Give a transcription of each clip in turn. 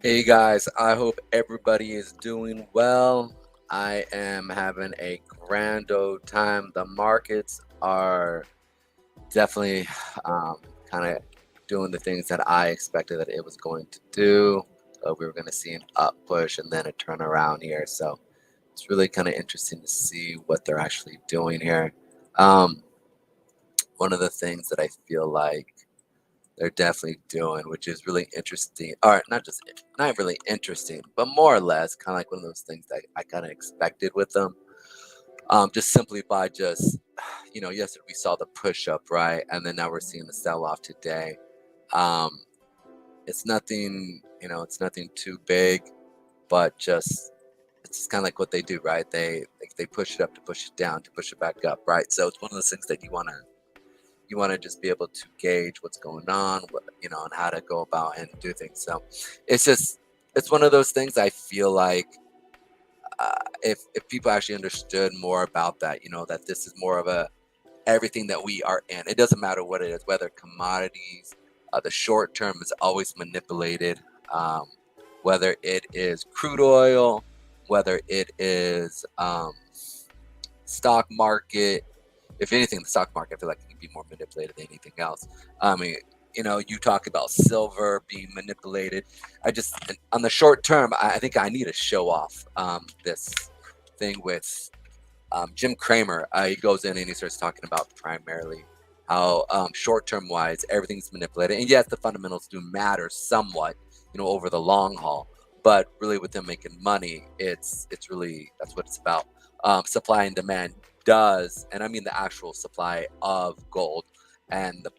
Hey guys, I hope everybody is doing well. I am having a grand old time. The markets are definitely kind of doing the things that I expected that it was going to do. We were going to see an up push and then a turnaround here. So it's really kind of interesting to see what they're actually doing here. Um, One of the things that I feel like they're definitely doing, which is really interesting. Or not really interesting, but more or less kind of like one of those things that I kind of expected with them. Just simply by yesterday we saw the push up, right? And then now we're seeing the sell off today. Um, it's nothing, it's nothing too big, but just it's just kind of like what they do, right? They push it up to push it down to push it back up, right? So it's one of those things that you want to just be able to gauge what's going on, and how to go about and do things. So it's just it's one of those things. I feel like if people actually understood more about that, that this is more of a everything that we are in. It doesn't matter what it is, whether commodities, the short term is always manipulated. Um, whether it is crude oil, whether it is stock market, if anything, the stock market, I feel like it can be more manipulated than anything else. I mean, you talk about silver being manipulated. On the short term, I think I need to show off this thing with Jim Cramer. He goes in and he starts talking about primarily how short term wise everything's manipulated. And yes, the fundamentals do matter somewhat, over the long haul. But really, with them making money, it's really that's what it's about. Supply and demand does, and I mean the actual supply of gold and the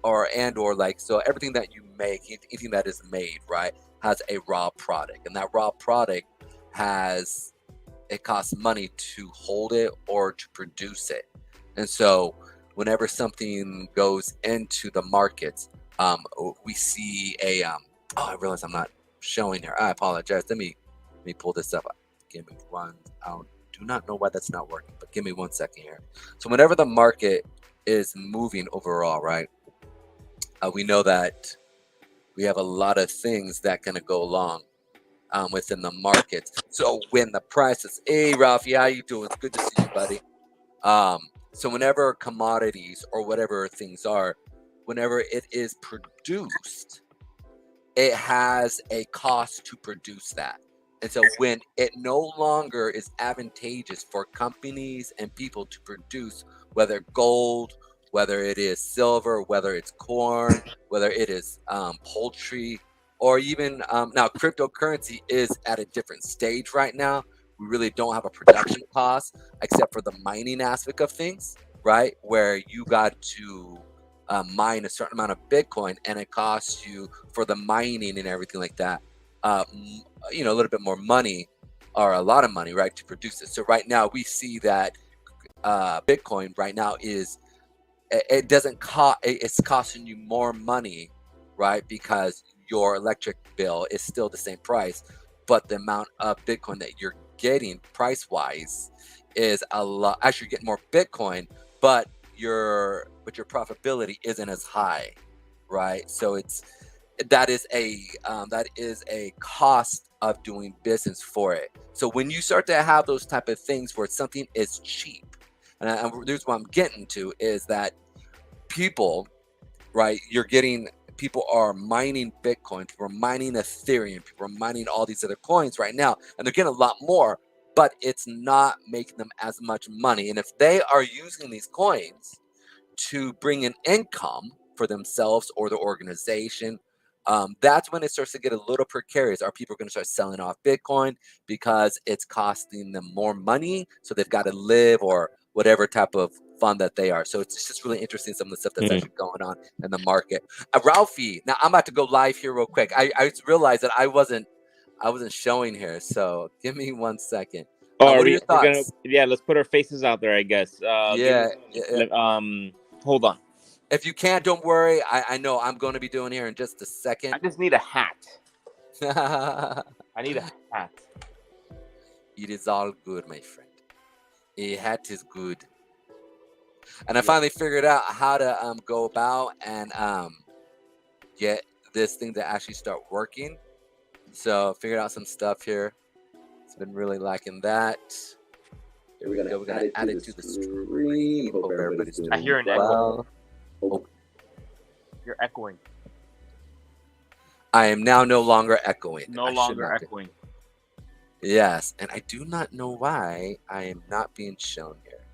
or like so everything that you make, anything that is made, right, has a raw product, and that raw product has it costs money to hold it or to produce it. And so whenever something goes into the markets, we see I realize I'm not showing here. I apologize. Let me pull this up. Give me one. I do not know why that's not working, but give me 1 second here. So whenever the market is moving overall, right? We know that we have a lot of things that kind of go along within the market. So when the prices, hey Ralphie, how you doing? It's good to see you, buddy. Um, so whenever commodities or whatever things are, whenever it is produced, it has a cost to produce that. And so when it no longer is advantageous for companies and people to produce, whether gold, whether it is silver, whether it's corn, whether it is poultry, or even now cryptocurrency is at a different stage right now. We really don't have a production cost except for the mining aspect of things, right? Where you got to mine a certain amount of Bitcoin, and it costs you for the mining and everything like that. A little bit more money or a lot of money, right, to produce it. So right now we see that Bitcoin right now is it doesn't cost it's costing you more money, right, because your electric bill is still the same price, but the amount of Bitcoin that you're getting price wise is a lot. Actually, you're getting more Bitcoin, but your profitability isn't as high, right? So that is a cost of doing business for it. So when you start to have those type of things where something is cheap, and there's what I'm getting to is that people, right? People are mining Bitcoin, people are mining Ethereum, people are mining all these other coins right now, and they're getting a lot more, but it's not making them as much money. And if they are using these coins to bring in income for themselves or the organization, that's when it starts to get a little precarious. Are people going to start selling off Bitcoin because it's costing them more money? So they've got to live or whatever type of fund that they are. So it's just really interesting some of the stuff that's Mm. actually going on in the market. Ralphie, now I'm about to go live here real quick. I just realized that I wasn't showing here. So give me 1 second. Oh, What are your we're gonna thoughts? yeah. Let's put our faces out there, I guess. Give Yeah, me hold on. if you can't, don't worry. I know I'm going to be doing here in just a I second. just need a hat. It I need a hat. is all good, my friend. A hat is good. And I Yeah. finally figured out how to go about and get this thing to actually start working. So figured out some stuff here. It's been really liking that. Here we go. We're gonna add it to the stream. Hope everybody's I doing hear an echo. well. Oh, You're echoing. I am now no longer echoing. No I should longer not be. echoing. Yes, and I do not know why I am not being shown here.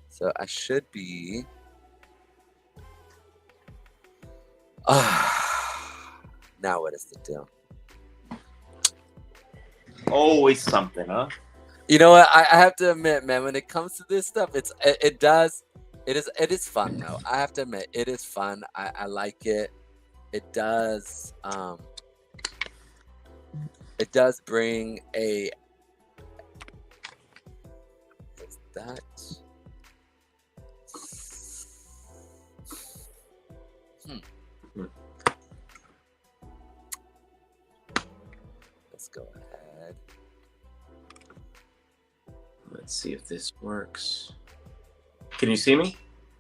So I should be. Now what is the deal? Always something, huh? You know what? I have to admit, man, when it comes to this stuff, it is fun though. I have to admit, it is fun. I like it. It does bring a. Is that? Let's go ahead. Let's see if this works. Can you see me?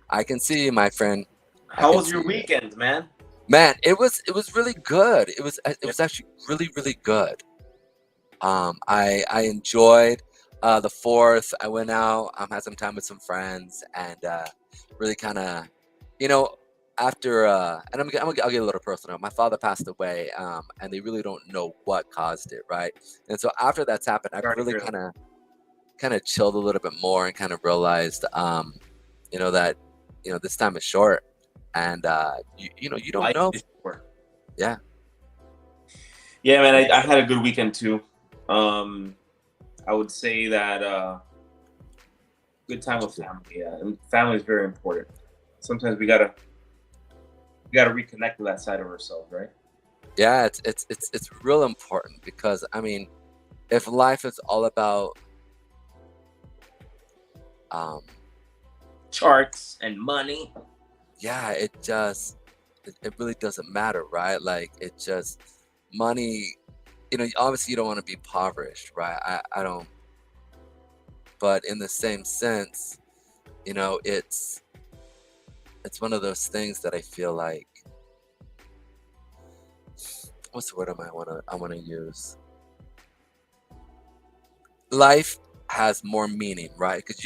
I can see you, my friend. How was your weekend, man? Man, it was really good. It was actually really good. I enjoyed the 4th. I went out, had some time with some friends, and really kind of, after and I'll get a little personal. My father passed away, and they really don't know what caused it, right? And so after that's happened, I really kind of chilled a little bit more and kind of realized, that this time is short, and you don't know. Yeah. Yeah, man. I had a good weekend too. I would say that good time with family. Yeah, and family is very important. Sometimes we gotta reconnect with that side of ourselves, right? Yeah, it's real important, because I mean, if life is all about charts and money, yeah, it really doesn't matter, right? Like, it just money, obviously you don't want to be impoverished, right? I don't, but in the same sense, it's one of those things that I feel like, what's the word I want to use? Life has more meaning, right? Because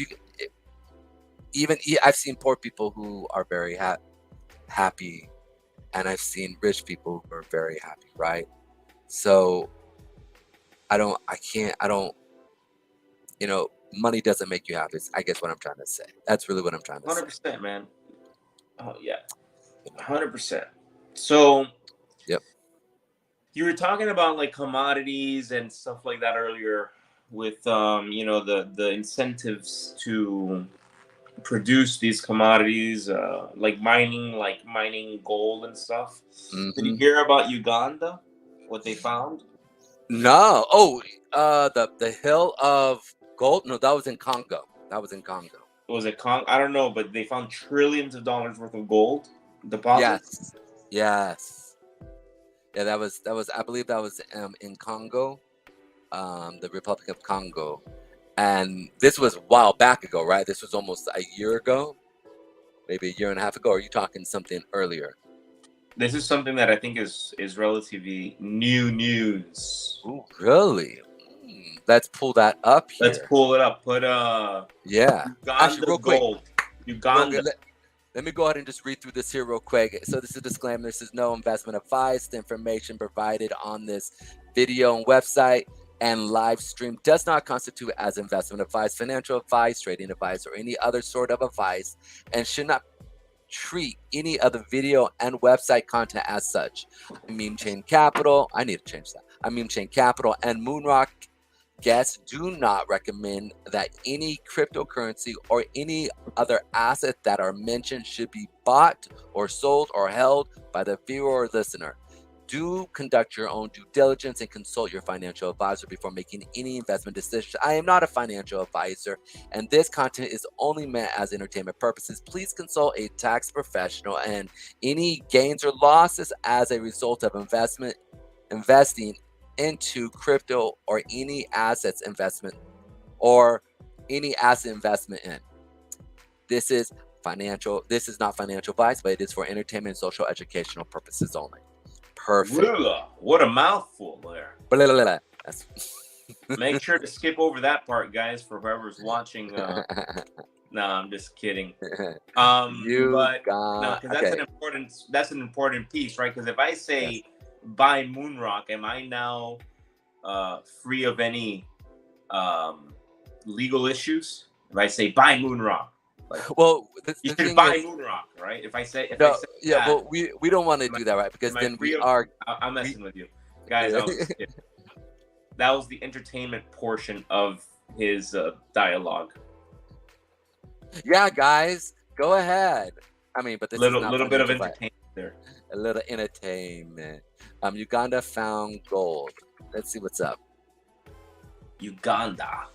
I've seen poor people who are very happy, and I've seen rich people who are very happy, right? So money doesn't make you happy. I guess what I'm trying to say. That's really what I'm trying to say. 100%, man. Oh yeah, 100%. So, yep. You were talking about like commodities and stuff like that earlier, with the incentives to produce these commodities, like mining gold and stuff. Mm-hmm. Did you hear about Uganda? What they found? No. Oh, the hill of gold. No, that was in Congo. Was it Congo? I don't know, but they found trillions of dollars worth of gold deposits. Yes. Yeah, that was. I believe that was in Congo, the Republic of Congo, and this was a while back ago, right? This was almost a year ago, maybe a year and a half ago. Or are you talking something earlier? This is something that I think is relatively new news. Ooh, really? Let's pull that up here. Let's pull it up. Put yeah. Uganda Actually, real gold. quick. Uganda. Let me go ahead and just read through this here real quick. So this is a disclaimer. This is no investment advice. The information provided on this video and website and live stream does not constitute as investment advice, financial advice, trading advice, or any other sort of advice, and should not treat any other video and website content as such. Meme Chain Capital, I need to change that. Meme Chain Capital and Moonrock guests do not recommend that any cryptocurrency or any other asset that are mentioned should be bought or sold or held by the viewer or listener. Do conduct your own due diligence and consult your financial advisor before making any investment decisions. I am not a financial advisor, and this content is only meant as entertainment purposes. Please consult a tax professional, and any gains or losses as a result of investing into crypto or any assets investment or any asset investment in. This is not financial advice, but it is for entertainment and social educational purposes only. Perfect. Ugh, what a mouthful there. Blah, blah, blah, blah. That's Make sure to skip over that part, guys, for whoever's watching. No, I'm just kidding. you But got no, because that's an important piece, right? Because if I say Yes. buy Moonrock, am I now free of any legal issues? If I say buy Moonrock, like Well, you the should thing buy is, Moonrock, right? If I say no, yeah, that, but we don't want to do that, right? Because am I then free we of- are. I'm messing with you, guys. I was just kidding. That was the entertainment portion of his dialogue. Yeah, guys, go ahead. I mean, but this is not Little bit of financial entertainment there. a little entertainment. Uganda found gold. Let's see what's up. Uganda.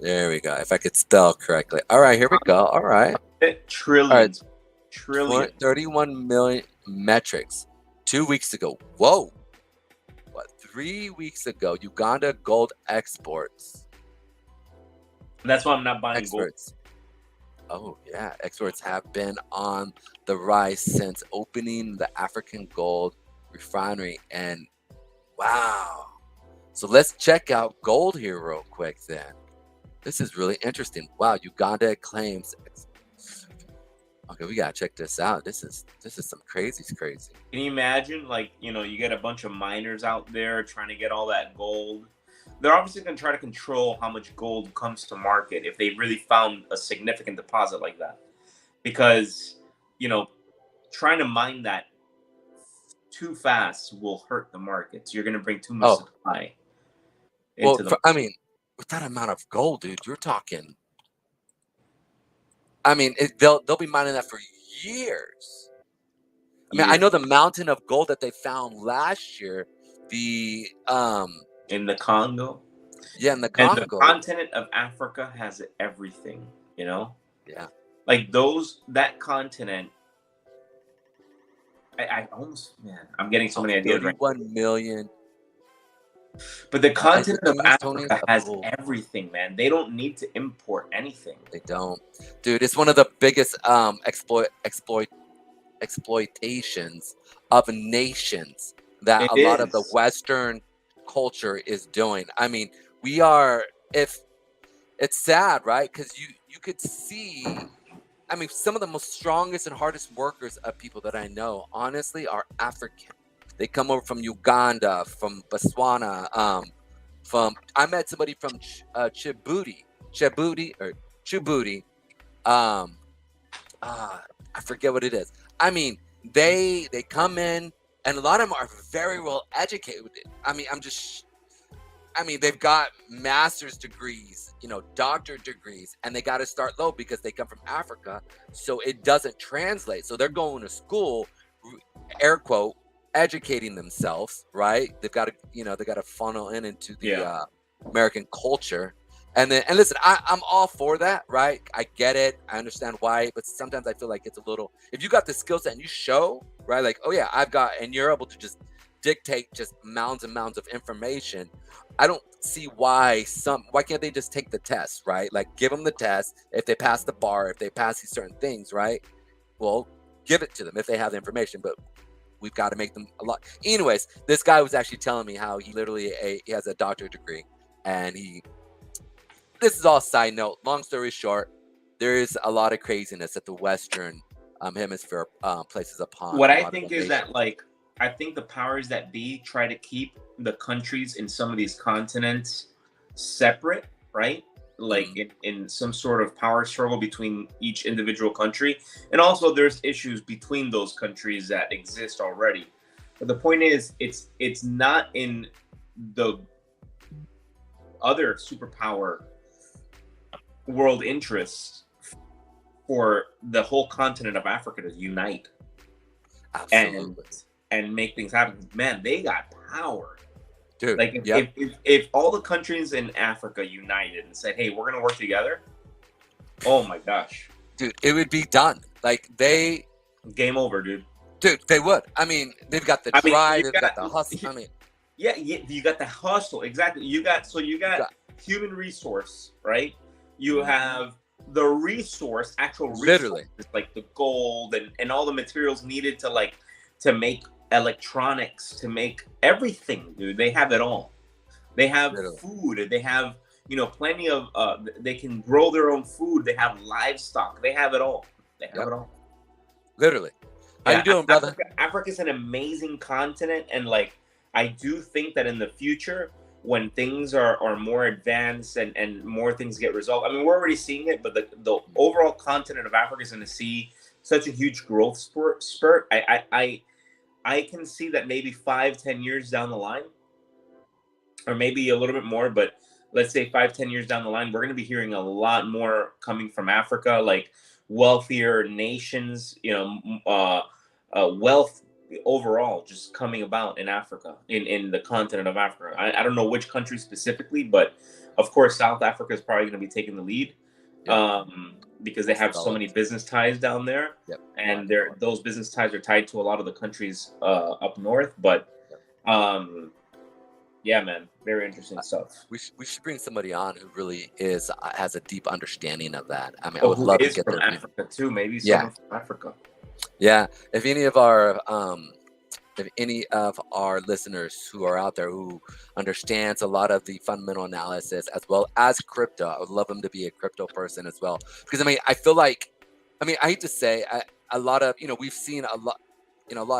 There we go. If I could spell correctly. All right, here we go. All right. Trillions. Trillions. 31 million metrics 2 weeks ago. Whoa. What? 3 weeks ago, Uganda gold exports. That's why I'm not buying gold. Experts. Oh, yeah. Exports have been on the rise since opening the African gold refinery. And wow. So let's check out gold here real quick then. This is really interesting. Wow, Uganda claims. Okay, we gotta check this out. This is some crazy. Can you imagine, like, you get a bunch of miners out there trying to get all that gold? They're obviously going to try to control how much gold comes to market if they really found a significant deposit like that. Because, trying to mine that too fast will hurt the markets. You're going to bring too much supply. Well, I mean, with that amount of gold, dude, you're talking. I mean, they'll be mining that for years. I mean, I know the mountain of gold that they found last year, in the Congo. Yeah, in the Congo. And the continent of Africa has everything, Yeah. Like that continent. I almost, I'm getting so many ideas right now. 31 million. But the continent of Tony, Africa has everything, man. They don't need to import anything. They don't. Dude, it's one of the biggest exploitations of nations that a lot of the Western culture is doing. I mean, it's sad, right? Because you could see, I mean, some of the most strongest and hardest workers of people that I know, honestly, are African. They come over from Uganda, from Botswana, I met somebody from Djibouti. I forget what it is. I mean, they come in, and a lot of them are very well educated. I mean, they've got master's degrees, doctor degrees, and they got to start low because they come from Africa, so it doesn't translate. So they're going to school, air quote, educating themselves, right? They've got to, they got to funnel into the American culture. And listen, I'm all for that, right? I get it. I understand why, but sometimes I feel like it's a little, if you got the skill set and you show, right? Like, oh yeah, and you're able to just dictate just mounds and mounds of information. I don't see why can't they just take the test, right? Like, give them the test. If they pass the bar, if they pass these certain things, right? Well, give it to them if they have the information, but we've got to make them a lot. Anyways, this guy was actually telling me how he literally he has a doctorate degree, and this is all side note. Long story short, there is a lot of craziness that the Western hemisphere places upon. What I think is that, like, I think the powers that be try to keep the countries in some of these continents separate, right? Like in some sort of power struggle between each individual country. And also there's issues between those countries that exist already. But the point is, it's not in the other superpower world interests for the whole continent of Africa to unite. Absolutely. And make things happen. Man, they got power. Dude, like if all the countries in Africa united and said, hey, we're going to work together. Oh my gosh. Dude, it would be done. Like, game over, dude. Dude, they would. I mean, they've got the drive, they've got the hustle. I mean, yeah, you got the hustle. Exactly. You got human resource, right? You have the resource, actual resource, literally, like the gold and all the materials needed to, like, to make electronics, to make everything, dude. They have it all. They have Literally. food. They have, plenty of. They can grow their own food. They have livestock. They have it all. They have Yep. it all. Literally. How you doing, brother? Africa's an amazing continent, and like I do think that in the future, when things are more advanced and more things get resolved, I mean, we're already seeing it, but the overall continent of Africa is going to see such a huge growth spurt. I can see that maybe 5-10 years down the line, or maybe a little bit more, but let's say 5-10 years down the line, we're going to be hearing a lot more coming from Africa, like wealthier nations, wealth overall just coming about in Africa, in the continent of Africa. I don't know which country specifically, but of course South Africa is probably going to be taking the lead, because they have so many business ties down there. Yep. And those business ties are tied to a lot of the countries up north. But yeah, man, very interesting stuff. We should bring somebody on who really has a deep understanding of that. I mean, I would love to get from their Africa too. Maybe someone from Africa. Yeah, if any of our listeners who are out there who understands a lot of the fundamental analysis as well as crypto, I would love them to be a crypto person as well. Because I mean, I feel like, I hate to say, a lot of we've seen a lot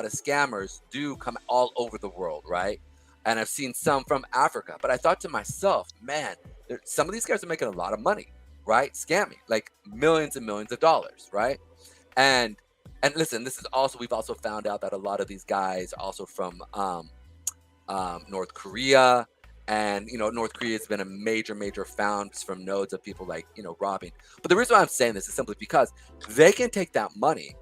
of scammers do come all over the world, right? And I've seen some from Africa, but I thought to myself, man, some of these guys are making a lot of money, right? Scamming, like millions and millions of dollars, right? And listen, we've also found out that a lot of these guys are also from North Korea, and North Korea has been a major found from nodes of people like robbing. But the reason why I'm saying this is simply because they can take that money.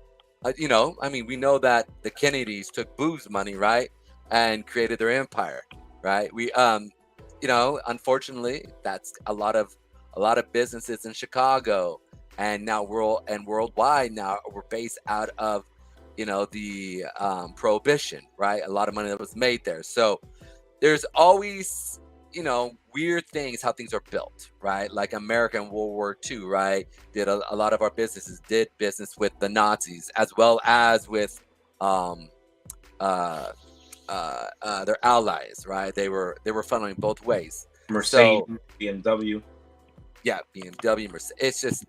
We know that the Kennedys took booze money, right, and created their empire, right? We unfortunately, that's a lot of businesses in Chicago and now worldwide now we're based out of the prohibition, right? A lot of money that was made there. So there's always weird things how things are built, right? Like America in World War II, right? Did a lot of our businesses did business with the Nazis as well as with their allies, right? They were funneling both ways. Mercedes, BMW. Yeah, BMW, Mercedes. It's just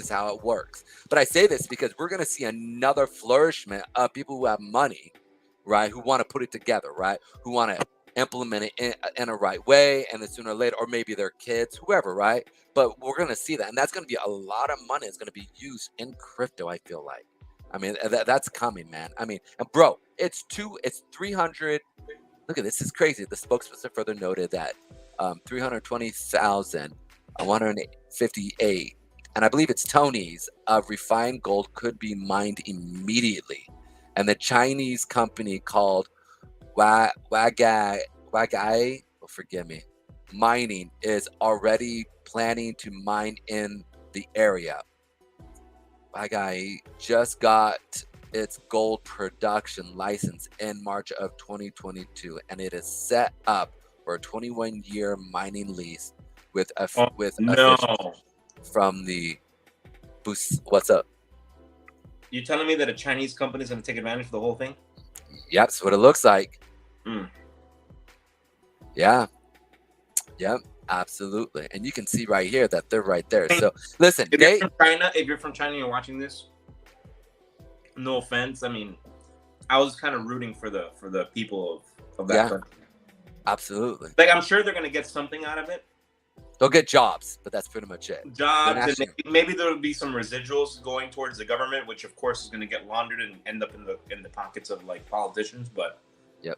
how it works. But I say this because we're going to see another flourishment of people who have money, right? Who want to put it together, right? Who want to implement it in a right way, and then sooner or later, or maybe their kids, whoever, right? But we're going to see that, and that's going to be a lot of money is going to be used in crypto. I feel like, that's coming, man. And bro, it's 300. Look at this is crazy. The spokesperson further noted that 320,158, and I believe it's Tony's, of refined gold could be mined immediately, and the Chinese company called Wagai, forgive me, mining is already planning to mine in the area. Wagai just got its gold production license in March of 2022, and it is set up for a 21-year mining lease with officials from the boost. What's up? You telling me that a Chinese company is going to take advantage of the whole thing? Yep, that's what it looks like. Yeah. Yep, absolutely. And you can see right here that they're right there. So listen, if you're from China and you're watching this, no offense. I was kind of rooting for the people of that country. Absolutely. Like, I'm sure they're going to get something out of it. They'll get jobs, but that's pretty much it. Jobs, and maybe there'll be some residuals going towards the government, which of course is going to get laundered and end up in the pockets of like politicians. But yep,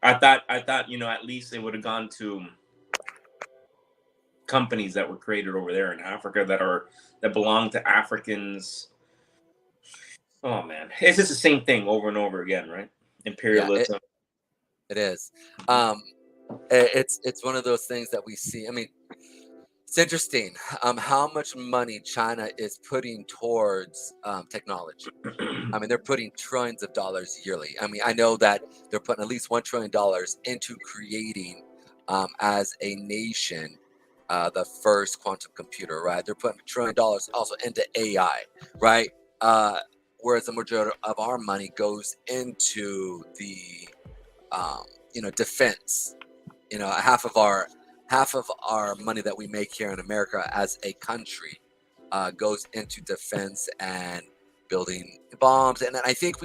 I thought at least it would have gone to companies that were created over there in Africa that belong to Africans. Oh man, it's just the same thing over and over again, right? Imperialism. It is. It's one of those things that we see. It's interesting how much money China is putting towards technology. They're putting trillions of dollars yearly. I know that they're putting at least $1 trillion into creating, as a nation, the first quantum computer, right? They're putting $1 trillion also into AI, right? whereas the majority of our money goes into the defense. Half of our money that we make here in America as a country goes into defense and building bombs. And I think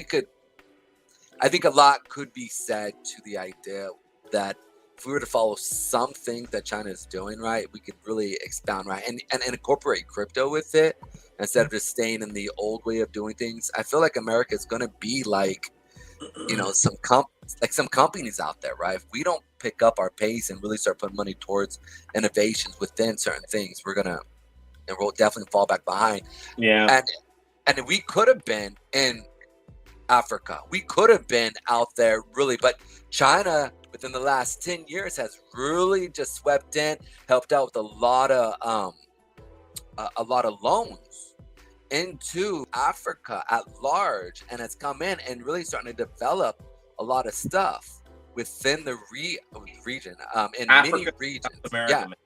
a lot could be said to the idea that if we were to follow something that China is doing right, we could really expound right and incorporate crypto with it instead of just staying in the old way of doing things. I feel like America is going to be like, some companies out there, right? If we don't pick up our pace and really start putting money towards innovations within certain things, we'll definitely fall back behind. Yeah. And we could have been in Africa. We could have been out there really, but China within the last 10 years has really just swept in, helped out with a lot of loans into Africa at large, and has come in and really starting to develop a lot of stuff within the region, in Africa, many regions. South America, Yeah, man.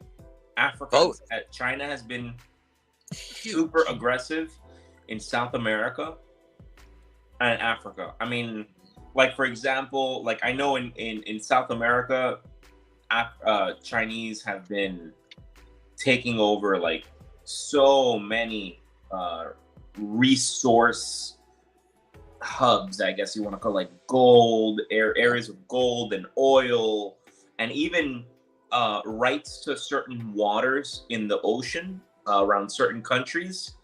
Africa, both. China has been Huge. super aggressive in South America and Africa. I mean, like for example, like I know in South America, Chinese have been taking over like so many resource hubs, I guess you want to call, like gold areas of gold and oil, and even rights to certain waters in the ocean around certain countries,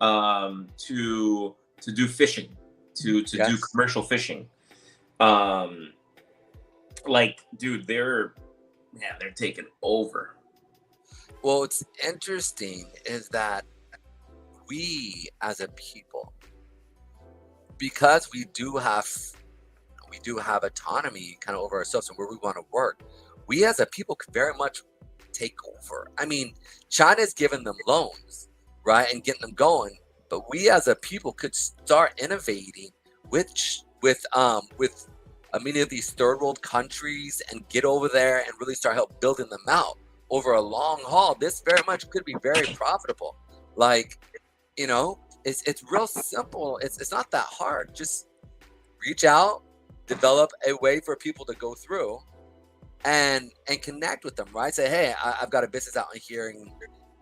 to do fishing, to Yes. do commercial fishing. Like, dude, they're taking over. Well, what's interesting is that we as a people, because we do have autonomy kind of over ourselves and where we want to work, we as a people could very much take over. I mean, China's giving them loans, right, and getting them going, but we as a people could start innovating with many of these third world countries and get over there and really start help building them out over a long haul. This very much could be very profitable. Like, it's real simple. It's not that hard. Just reach out, develop a way for people to go through and connect with them, right? Say, hey, I've got a business out here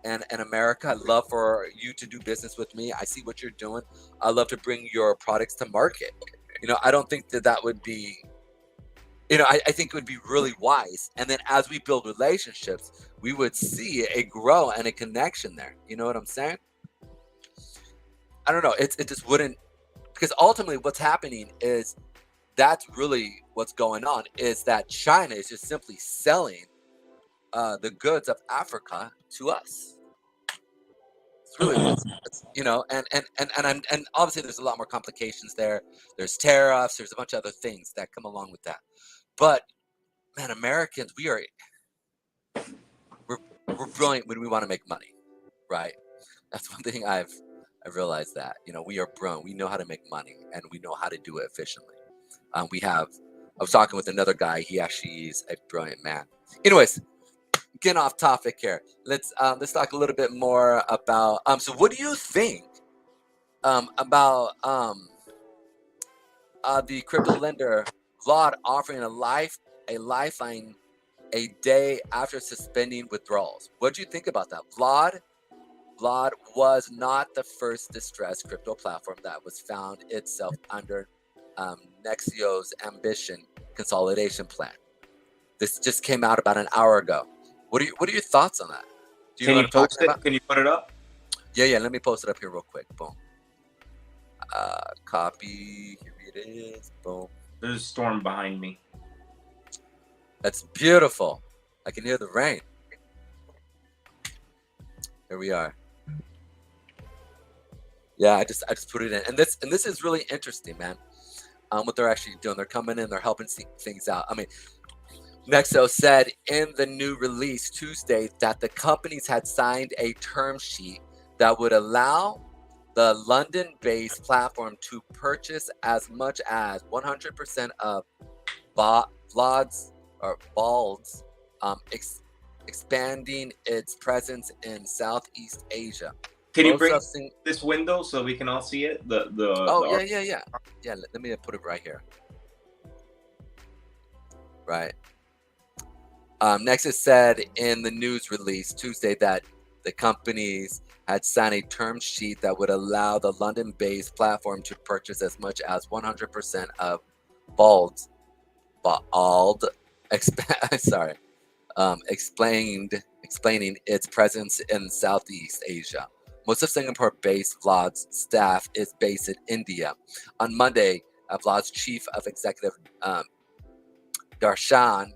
in America. I'd love for you to do business with me. I see what you're doing. I'd love to bring your products to market. I don't think that would be, I think it would be really wise. And then as we build relationships, we would see a grow and a connection there. You know what I'm saying? I don't know. It just wouldn't, because ultimately what's happening is that's really what's going on, is that China is just simply selling the goods of Africa to us. It's really and obviously there's a lot more complications there. There's tariffs, there's a bunch of other things that come along with that. But man, Americans, we're brilliant when we want to make money, right? That's one thing I've realized, that we are brilliant. We know how to make money and we know how to do it efficiently. I was talking with another guy. He actually is a brilliant man. Anyways, getting off topic here. Let's talk a little bit more about so what do you think about the crypto lender Vlad offering a lifeline a day after suspending withdrawals? What do you think about that? Vlad was not the first distressed crypto platform that was found itself under Nexio's Ambition consolidation plan. This just came out about an hour ago. What are your thoughts on that? Can you post it? Can you put it up? Yeah. Let me post it up here real quick. Boom. Copy. Here it is. Boom. There's a storm behind me. That's beautiful. I can hear the rain. Here we are. Yeah, I just put it in, and this is really interesting, man. What they're actually doing, they're coming in, they're helping see things out. I mean, Nexo said in the new release Tuesday that the companies had signed a term sheet that would allow the London-based platform to purchase as much as 100% of Bald's, expanding its presence in Southeast Asia. Can you most bring of sing- this window so we can all see it? Oh The yeah. Let me put it right here. Right. Next, it said in the news release Tuesday that the companies had signed a term sheet that would allow the London-based platform to purchase as much as 100% of Bald, sorry, explaining its presence in Southeast Asia. Most of Singapore-based Vlad's staff is based in India. On Monday, Vlad's chief of executive Darshan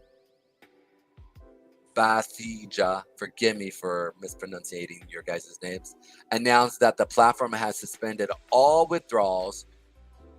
Bathija, forgive me for mispronouncing your guys' names, announced that the platform has suspended all withdrawals,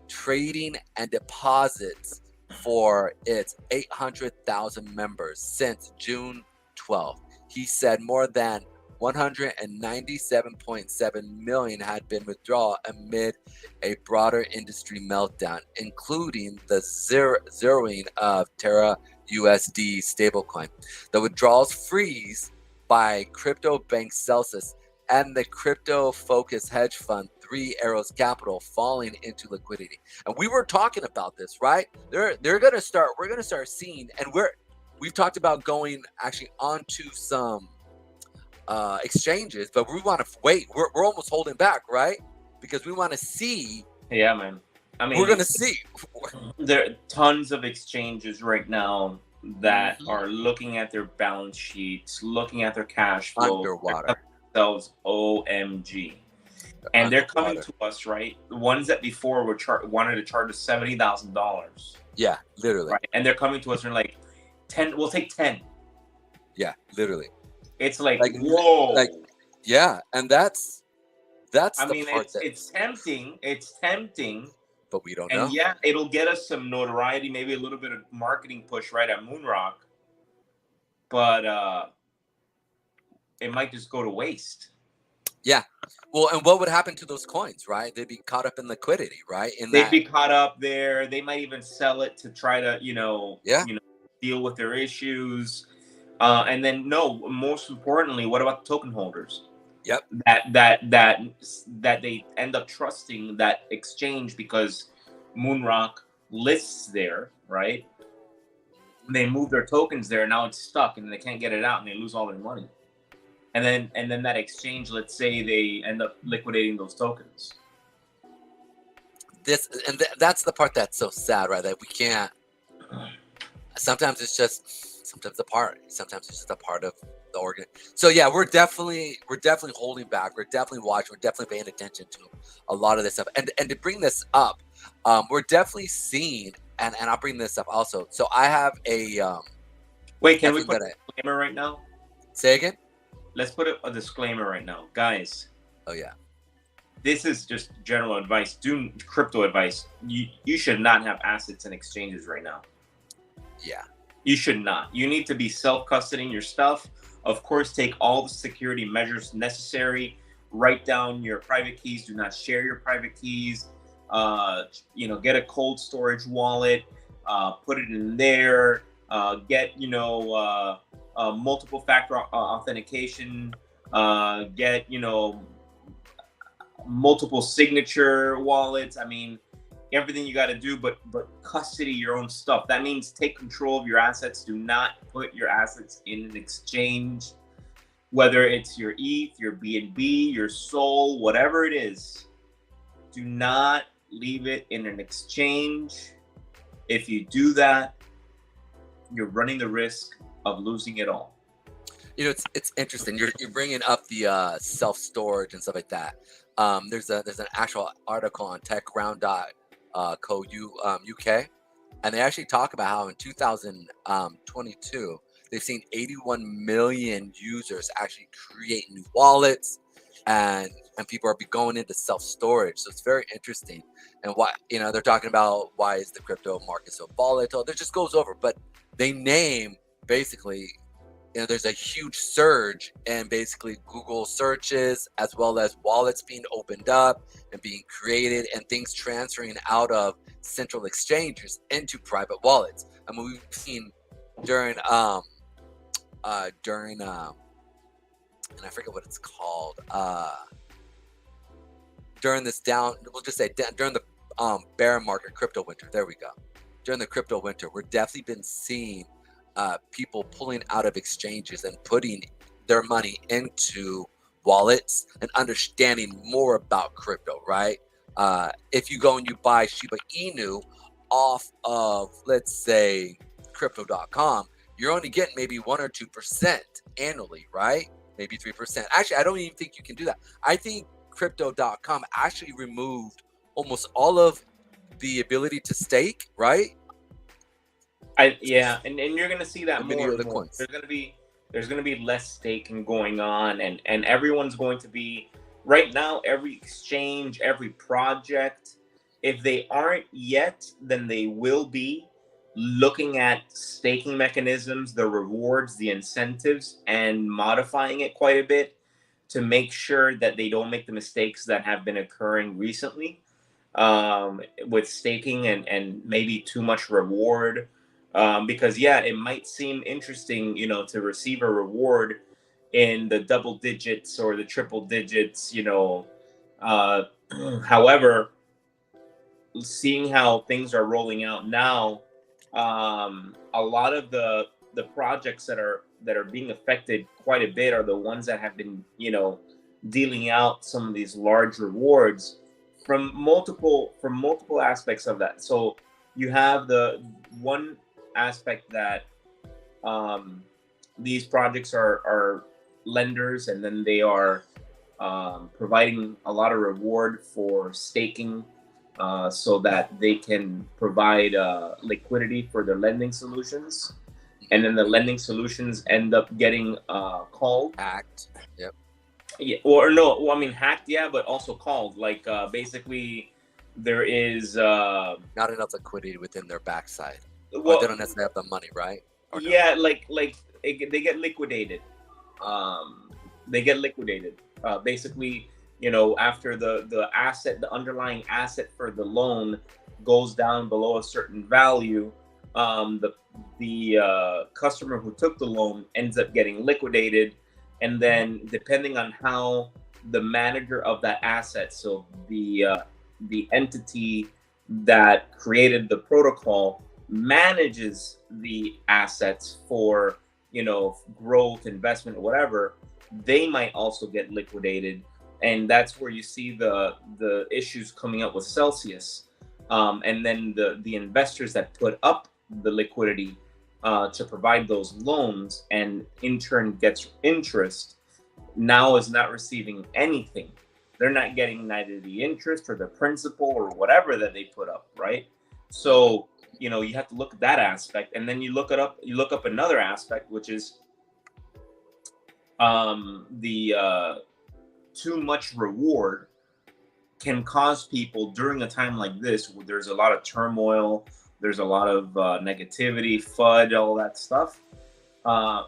trading, and deposits for its 800,000 members since June 12th. He said more than 197.7 million had been withdrawn amid a broader industry meltdown, including the zeroing of Terra USD stablecoin. The withdrawals freeze by crypto bank Celsius and the crypto-focused hedge fund Three Arrows Capital falling into liquidity. And we were talking about this, right? They're gonna start. We're gonna start seeing, and we've talked about going actually onto some exchanges, but we want to wait. We're almost holding back, right? Because we want to see. Yeah, man. I mean, We're gonna see. there are tons of exchanges right now that Mhm. are looking at their balance sheets, looking at their cash flow, Underwater. themselves OMG. And they're coming Underwater. to us, right? The ones that before were wanted to charge us $70,000, Yeah, literally. right? And they're coming to us and they're like, 10. We'll take 10. Yeah, literally. It's like, Like, whoa. like, yeah, and that's I the mean, part it's tempting. It's tempting. but we don't And know. yeah, it'll get us some notoriety, maybe a little bit of marketing push right at Moonrock. But it might just go to waste. Yeah. Well, and what would happen to those coins, right? They'd be caught up in liquidity, right? They'd be caught up there. They might even sell it to try to, Yeah. deal with their issues. And then most importantly, what about the token holders? Yep. That they end up trusting that exchange because Moonrock lists there, right? They move their tokens there, now it's stuck and they can't get it out and they lose all their money. And then that exchange, let's say they end up liquidating those tokens. That's the part that's so sad, right? That we can't. Sometimes it's just a part of the organ. So yeah, we're definitely holding back. We're definitely watching. We're definitely paying attention to a lot of this stuff. And to bring this up, we're definitely seeing. And I'll bring this up also. So I have a. Wait, can we put a disclaimer right now? Say again. Let's put a disclaimer right now, guys. Oh yeah. This is just general advice. Crypto advice. You should not have assets in exchanges right now. Yeah. You should not. You need to be self-custodying your stuff. Of course, take all the security measures necessary. Write down your private keys. Do not share your private keys. Get a cold storage wallet. Put it in there. Get multiple factor authentication. Get multiple signature wallets. I mean, everything you got to do, but custody your own stuff. That means take control of your assets. Do not put your assets in an exchange, whether it's your ETH, your BNB, your Sol, whatever it is. Do not leave it in an exchange. If you do that, you're running the risk of losing it all. It's interesting. You're bringing up the self-storage and stuff like that. There's an actual article on TechRound.co UK, and they actually talk about how in 2022 they've seen 81 million users actually create new wallets, and people are going into self-storage. So it's very interesting. And why they're talking about why is the crypto market so volatile? That just goes over, but they name basically. There's a huge surge in basically Google searches, as well as wallets being opened up and being created, and things transferring out of central exchanges into private wallets. I mean, we've seen during and I forget what it's called. during this we'll just say during the bear market crypto winter. There we go. During the crypto winter, we're definitely been seeing people pulling out of exchanges and putting their money into wallets and understanding more about crypto, right? If you go and you buy Shiba Inu off of, let's say, crypto.com, you're only getting maybe 1 or 2% annually, right? Maybe 3%. Actually, I don't even think you can do that. I think crypto.com actually removed almost all of the ability to stake, right? And you're gonna see that Many more other and more. coins. There's gonna be less staking going on, and everyone's going to be right now. Every exchange, every project, if they aren't yet, then they will be looking at staking mechanisms, the rewards, the incentives, and modifying it quite a bit to make sure that they don't make the mistakes that have been occurring recently with staking and maybe too much reward. Because it might seem interesting, to receive a reward in the double digits or the triple digits, however, seeing how things are rolling out now, a lot of the projects that are being affected quite a bit are the ones that have been, dealing out some of these large rewards from multiple aspects of that. So you have the one aspect that these projects are lenders, and then they are providing a lot of reward for staking so that they can provide liquidity for their lending solutions. And then the lending solutions end up getting called. Hacked. Yep. Yeah, or no, well, I mean hacked, but also called. Like basically there is not enough liquidity within their backside. Well, or they don't necessarily have the money, right? Or no? They get liquidated. They get liquidated. Basically, after the asset, the underlying asset for the loan goes down below a certain value, the customer who took the loan ends up getting liquidated, and then depending on how the manager of that asset, so the entity that created the protocol, manages the assets for growth, investment, whatever, they might also get liquidated. And that's where you see the issues coming up with Celsius, and then the investors that put up the liquidity to provide those loans and in turn gets interest, now is not receiving anything. They're not getting neither the interest or the principal or whatever that they put up, right? So you have to look at that aspect, and then you look up another aspect, which is the too much reward can cause people during a time like this where there's a lot of turmoil, there's a lot of negativity, FUD, all that stuff.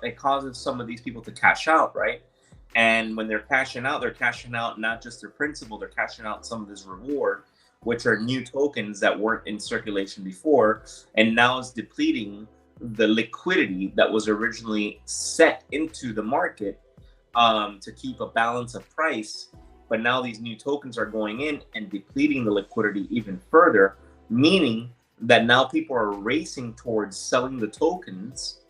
It causes some of these people to cash out, right? And when they're cashing out not just their principal, they're cashing out some of this reward, which are new tokens that weren't in circulation before, and now is depleting the liquidity that was originally set into the market to keep a balance of price. But now these new tokens are going in and depleting the liquidity even further, meaning that now people are racing towards selling the tokens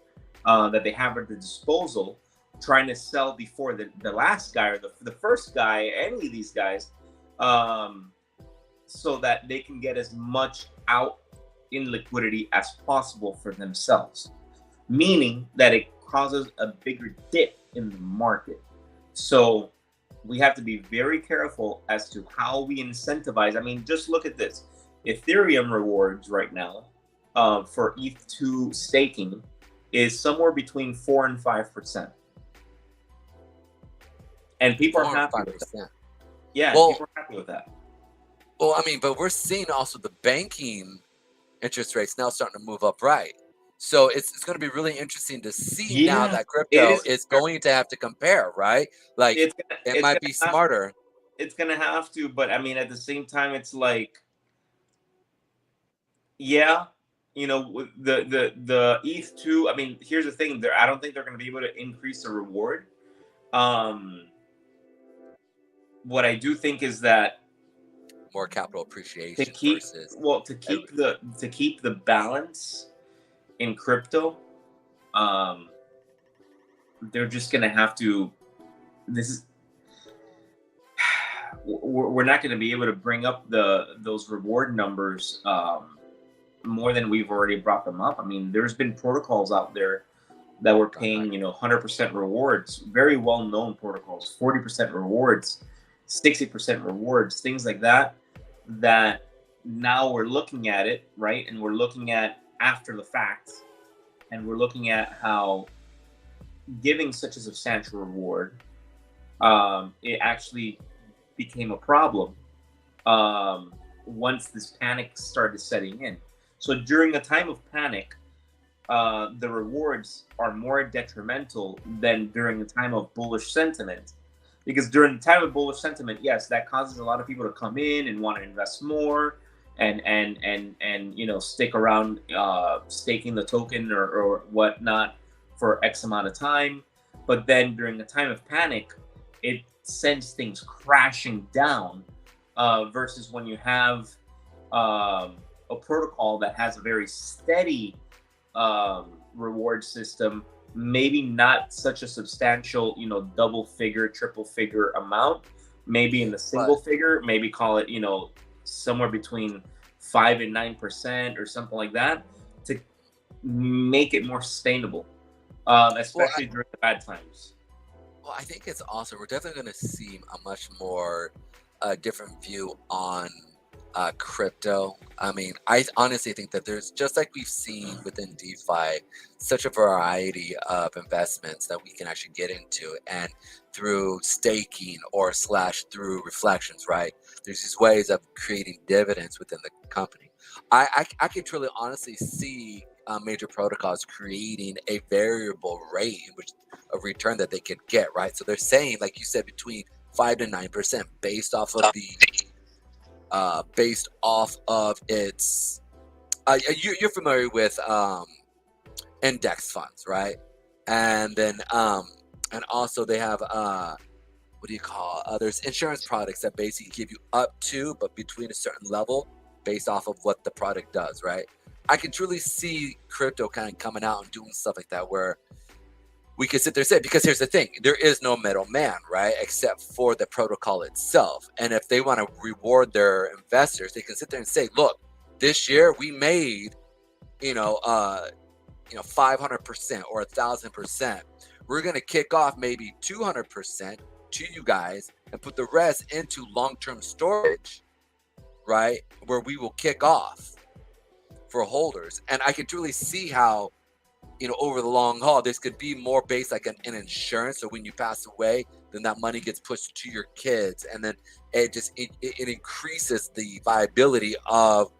that they have at their disposal, trying to sell before the last guy or the first guy, any of these guys, so that they can get as much out in liquidity as possible for themselves, meaning that it causes a bigger dip in the market. So we have to be very careful as to how we incentivize. I mean, just look at this. Ethereum rewards right now for ETH2 staking is somewhere between 4 and 5%. And people are happy with that. Yeah, well, people are happy with that. Well, I mean, but we're seeing also the banking interest rates now starting to move up, right? So it's going to be really interesting to see now that crypto is going to have to compare, right? Like it might be smarter. It's going to have to, but I mean, at the same time, it's like, the ETH2. I mean, here's the thing: I don't think they're going to be able to increase the reward. What I do think is that more capital To appreciation keep versus to keep the balance in crypto, um, they're just gonna have to. This is we're not going to be able to bring up those reward numbers more than we've already brought them up. I mean, there's been protocols out there that were paying 100% rewards, very well known protocols, 40% rewards, 60% rewards, things like that. That now we're looking at it, right, and we're looking at after the fact, and we're looking at how giving such a substantial reward, it actually became a problem once this panic started setting in. So during a time of panic, the rewards are more detrimental than during a time of bullish sentiment. Because during the time of bullish sentiment, yes, that causes a lot of people to come in and want to invest more and stick around staking the token or whatnot for X amount of time. But then during a time of panic, it sends things crashing down versus when you have a protocol that has a very steady reward system, maybe not such a substantial, double figure, triple figure amount, maybe in the single figure, maybe call it, somewhere between 5 and 9% or something like that, to make it more sustainable, especially during the bad times. Well, I think it's also, we're definitely going to see a much more different view on crypto. I mean, I honestly think that there's, just like we've seen within DeFi, such a variety of investments that we can actually get into, and through staking or / through reflections, right? There's these ways of creating dividends within the company. I can truly honestly see major protocols creating a variable rate in which of return that they could get, right? So they're saying, like you said, between 5 to 9% based off of its. You're familiar with index funds, right? And then and also they have what do you call? There's insurance products that basically give you up to, but between a certain level, based off of what the product does, right? I can truly see crypto kind of coming out and doing stuff like that, where we could sit there and say, because here's the thing, there is no middleman, right? Except for the protocol itself. And if they want to reward their investors, they can sit there and say, look, this year we made, 500% or 1,000%. We're going to kick off maybe 200% to you guys and put the rest into long-term storage, right? Where we will kick off for holders. And I can truly see how, over the long haul, this could be more based like an insurance. So when you pass away, then that money gets pushed to your kids, and then it increases the viability of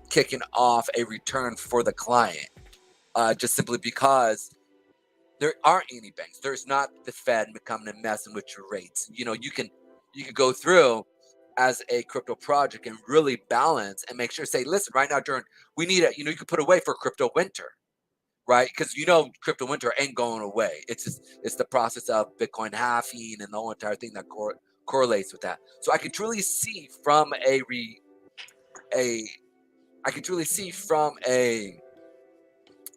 kicking off a return for the client, just simply because there aren't any banks. There's not the Fed coming and messing with your rates. You can go through as a crypto project and really balance and make sure, say, listen, right now, we need you can put away for crypto winter, right? Because crypto winter ain't going away. It's the process of Bitcoin halving and the whole entire thing that correlates with that. So I can truly see from a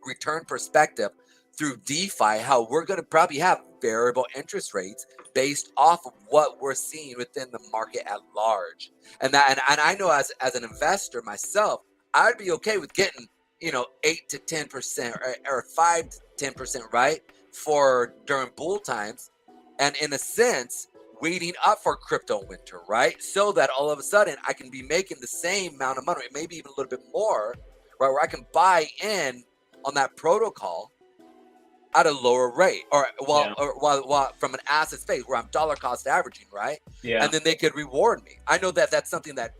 return perspective through DeFi how we're going to probably have variable interest rates based off of what we're seeing within the market at large. And I know as an investor myself, I'd be okay with getting 8 to 10% or 5 to 10%, right, for during bull times, and in a sense waiting up for crypto winter, right, so that all of a sudden I can be making the same amount of money, maybe even a little bit more, right, where I can buy in on that protocol at a lower rate, or while from an asset space where I'm dollar cost averaging, right? Yeah. And then they could reward me. I know that that's something that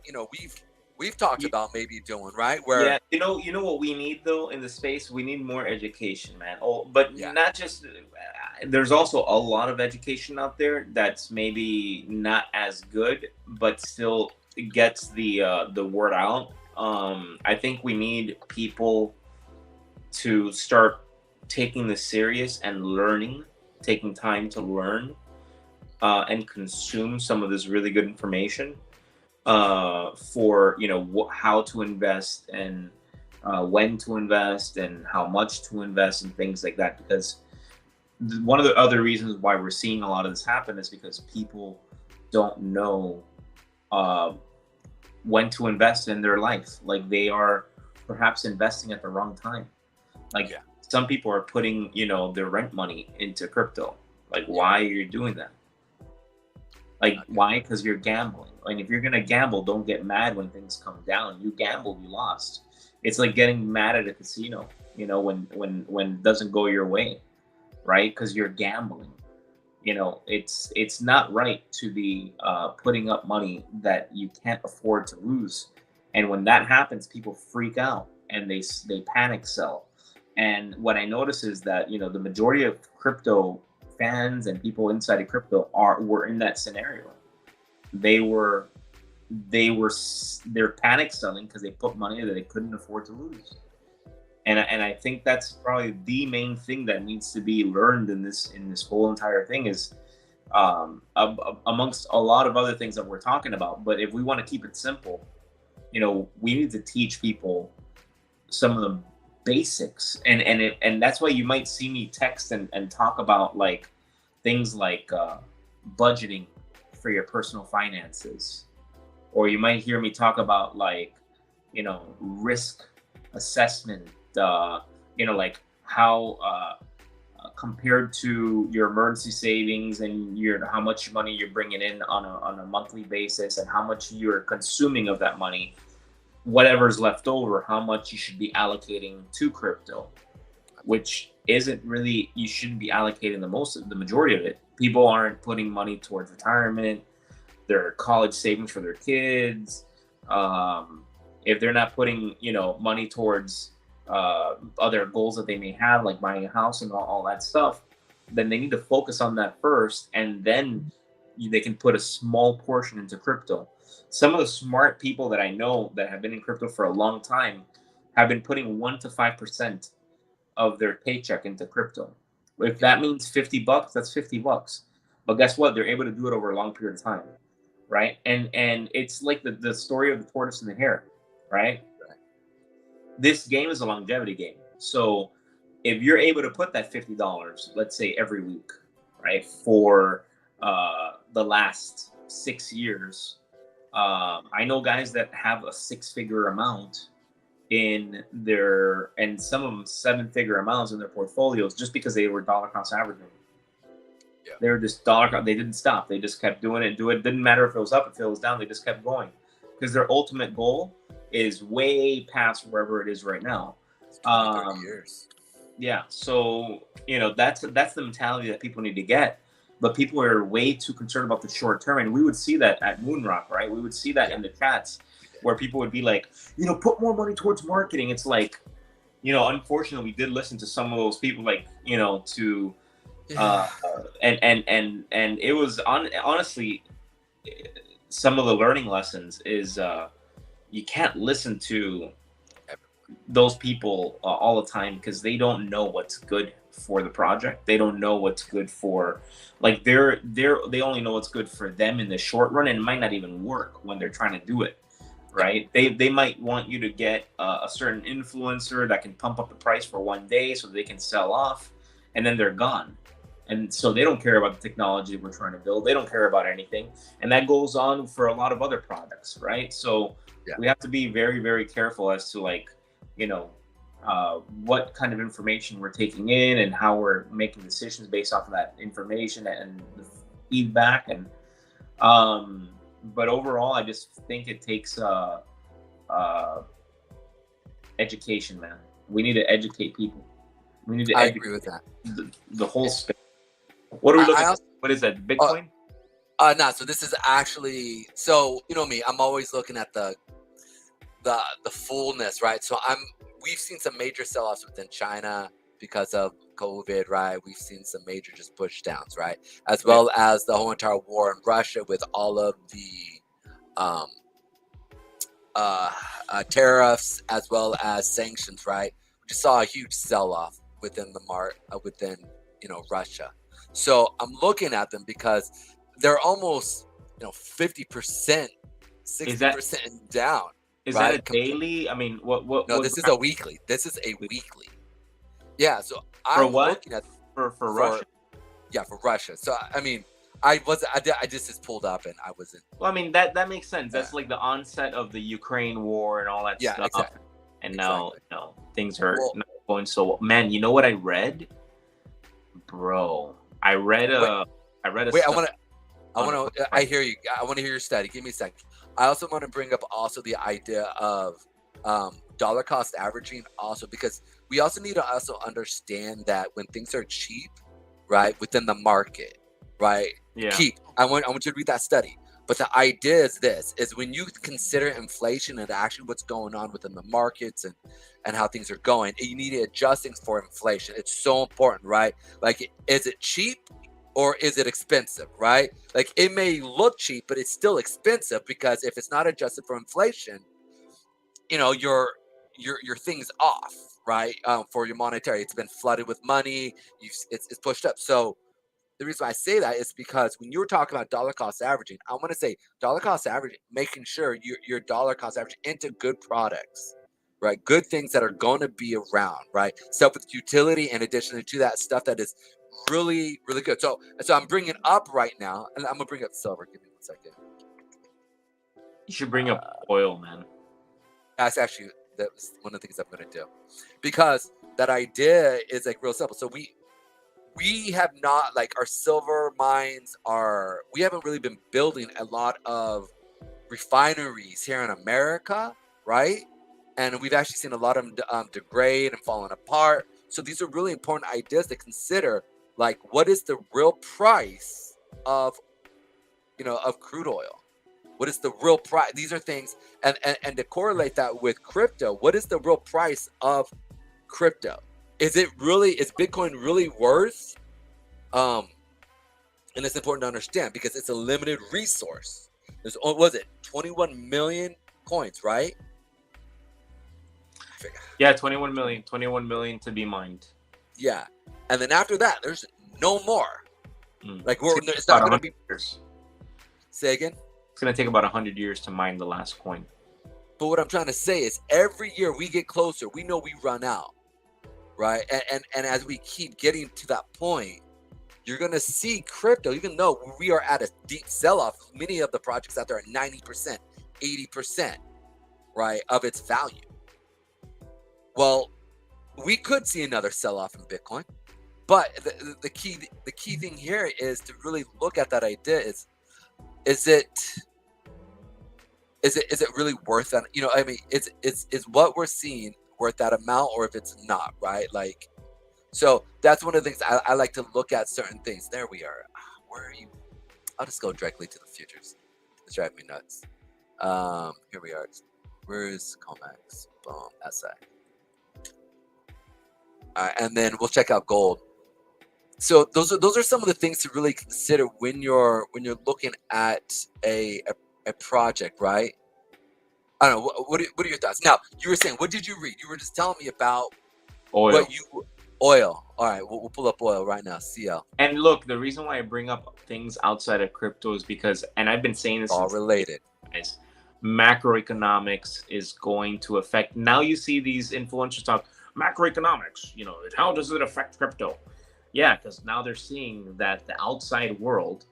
we've talked about maybe doing, right? Where you know what we need though in the space, we need more education, man. Not just. There's also a lot of education out there that's maybe not as good, but still gets the word out. I think we need people to start taking this serious and taking time to learn and consume some of this really good information. for how to invest and when to invest and how much to invest and things like that. Because one of the other reasons why we're seeing a lot of this happen is because people don't know when to invest in their life. Like, they are perhaps investing at the wrong time. Like, some people are putting their rent money into crypto. Like, why are you doing that? Like, why? Because you're gambling. And if you're gonna gamble, don't get mad when things come down. You gambled, you lost. It's like getting mad at a casino, when it doesn't go your way, right? Because you're gambling. It's not right to be putting up money that you can't afford to lose. And when that happens, people freak out and they panic sell. And what I notice is that the majority of crypto fans and people inside of crypto were in that scenario. They're panic selling because they put money that they couldn't afford to lose. And I think that's probably the main thing that needs to be learned in this whole entire thing is amongst a lot of other things that we're talking about. But if we want to keep it simple, we need to teach people some of the basics, and that's why you might see me text and talk about like things like budgeting for your personal finances, or you might hear me talk about like risk assessment, like how compared to your emergency savings and how much money you're bringing in on a monthly basis and how much you're consuming of that money, whatever's left over, how much you should be allocating to crypto, which isn't really, you shouldn't be allocating the majority of it. People aren't putting money towards retirement, their college savings for their kids. If they're not putting, money towards other goals that they may have, like buying a house and all that stuff, then they need to focus on that first, and then they can put a small portion into crypto. Some of the smart people that I know that have been in crypto for a long time have been putting 1 to 5% of their paycheck into crypto. If that means $50, that's $50. But guess what? They're able to do it over a long period of time, right? And it's like the story of the tortoise and the hare, right? This game is a longevity game. So if you're able to put that $50, let's say every week, right, for the last 6 years, I know guys that have a 6-figure amount in their, and some of them 7-figure amounts in their portfolios just because they were dollar cost averaging. Yeah. They were just they didn't stop. They just kept doing it. Didn't matter if it was up, if it was down, they just kept going because their ultimate goal is way past wherever it is right now. 30 years. Yeah. So, that's the mentality that people need to get. But people are way too concerned about the short term. And we would see that at Moonrock, right? We would see that in the chats where people would be like, put more money towards marketing. It's like, unfortunately, we did listen to some of those people, like, to, and it was honestly, some of the learning lessons is you can't listen to those people all the time because they don't know what's good for the project. They don't know what's good for, like, they only know what's good for them in the short run, and it might not even work when they're trying to do it, right? They might want you to get a certain influencer that can pump up the price for one day so they can sell off, and then they're gone. And so they don't care about the technology we're trying to build. They don't care about anything. And that goes on for a lot of other products, right? So we have to be very, very careful as to, like, what kind of information we're taking in and how we're making decisions based off of that information and the feedback. And but overall, I just think it takes education, man. We need to educate people. We need to I agree with that. The whole space. What are we looking at? What is that? Bitcoin? No, so this is actually, so me, I'm always looking at the fullness, right? So we've seen some major sell-offs within China because of COVID, right? We've seen some major just push downs, right? As well as the whole entire war in Russia with all of the tariffs as well as sanctions, right? We just saw a huge sell-off within within Russia. So I'm looking at them because they're almost 50% 60% down. Is right? that a daily? I mean, what No, this is a weekly. This is a weekly. Yeah, so for I'm what? looking at For for Russia? yeah, for Russia. So I mean, I just pulled up and I wasn't. Well, I mean that makes sense. Yeah. That's like the onset of the Ukraine war and all that Yeah, stuff. exactly. And now, Exactly. things are Well, not going so well. Man, you know what I read? Bro, I read a wait, study on I hear you. I want to hear your study. Give me a second. I also want to bring up also the idea of dollar cost averaging also, because we also need to also understand that when things are cheap, right, within the market, right? yeah. I want you to read that study. But the idea is this: is when you consider inflation and actually what's going on within the markets and how things are going, you need to adjust things for inflation. It's so important, right? Like, is it cheap or is it expensive, right? Like, it may look cheap, but it's still expensive, because if it's not adjusted for inflation, your thing's off, right? For your monetary, it's been flooded with money. It's pushed up. So the reason why I say that is because when you were talking about dollar cost averaging, I want to say dollar cost averaging, making sure your dollar cost averaging into good products, right? Good things that are going to be around, right? Stuff with utility, and additionally to that, stuff that is really, really good. So I'm bringing up right now, and I'm gonna bring up silver. Give me 1 second. You should bring up oil, man. That's actually one of the things I'm gonna do, because that idea is like real simple. So we have not, like, our silver mines we haven't really been building a lot of refineries here in America, right? And we've actually seen a lot of them degrade and falling apart. So these are really important ideas to consider, like, what is the real price of of crude oil? What is the real price? These are things, and to correlate that with crypto, what is the real price of crypto? Is Bitcoin really worth? And it's important to understand, because it's a limited resource. There's, was it 21 million coins, right? Yeah, 21 million to be mined. Yeah, and then after that, there's no more. Like, it's About not going to 100 be. years. Say again. It's gonna take about 100 years to mine the last coin. But what I'm trying to say is, every year we get closer, we know we run out, right? And as we keep getting to that point, you're going to see crypto, even though we are at a deep sell-off, many of the projects out there are 90%, 80%, right, of its value. Well, we could see another sell-off in Bitcoin, but the key thing here is to really look at that idea: is it really worth that? I mean, is what we're seeing worth that amount, or if it's not, right? Like, so that's one of the things I like to look at certain things. There we are. Where are you? I'll just go directly to the futures. It's driving me nuts. Here we are. Where's COMEX? Boom. SI. And then we'll check out gold. So those are some of the things to really consider when you're looking at a project, right? I don't know. What are your thoughts? Now, you were saying, what did you read? You were just telling me about Oil. Oil. All right, we'll pull up oil right now. CL. And look, the reason why I bring up things outside of crypto is because, and I've been saying this, all related. Guys, macroeconomics is going to affect. Now you see these influencers talk macroeconomics. How does it affect crypto? Yeah, because now they're seeing that the outside world,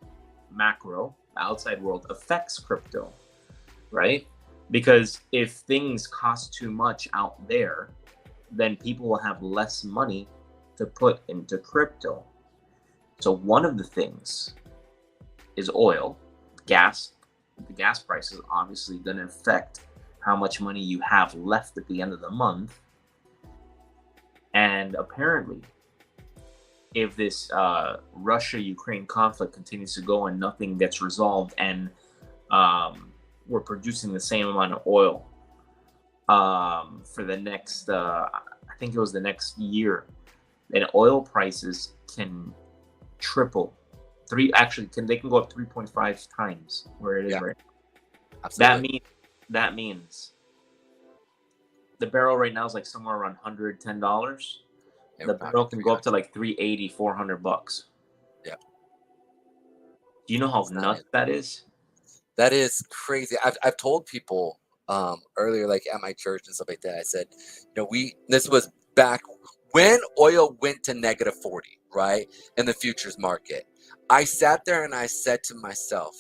the outside world affects crypto, right? Because if things cost too much out there, then people will have less money to put into crypto. So one of the things is oil, gas. The gas price is obviously going to affect how much money you have left at the end of the month. And apparently, if this Russia-Ukraine conflict continues to go and nothing gets resolved, and we're producing the same amount of oil for the next, I think it was the next year, then oil prices can triple. They can go up 3.5 times where it is right now. Absolutely. That means the barrel right now is like somewhere around $110. The barrel can go up to like $380, $400. Yeah. Do you know how nuts that is? That is crazy. I've told people earlier, like at my church and stuff like that. I said, this was back when oil went to -40, right, in the futures market. I sat there and I said to myself,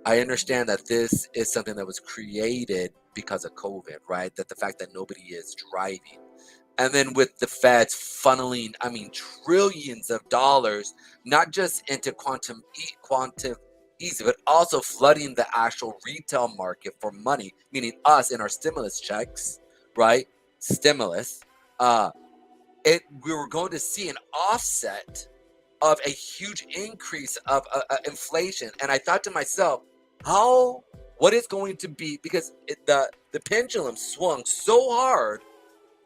I understand that this is something that was created because of COVID, right? That the fact that nobody is driving. And then with the Feds funneling, trillions of dollars, not just into quantum easy, but also flooding the actual retail market for money, meaning us in our stimulus checks, right? Stimulus. We were going to see an offset of a huge increase of inflation. And I thought to myself, what is going to be, because the pendulum swung so hard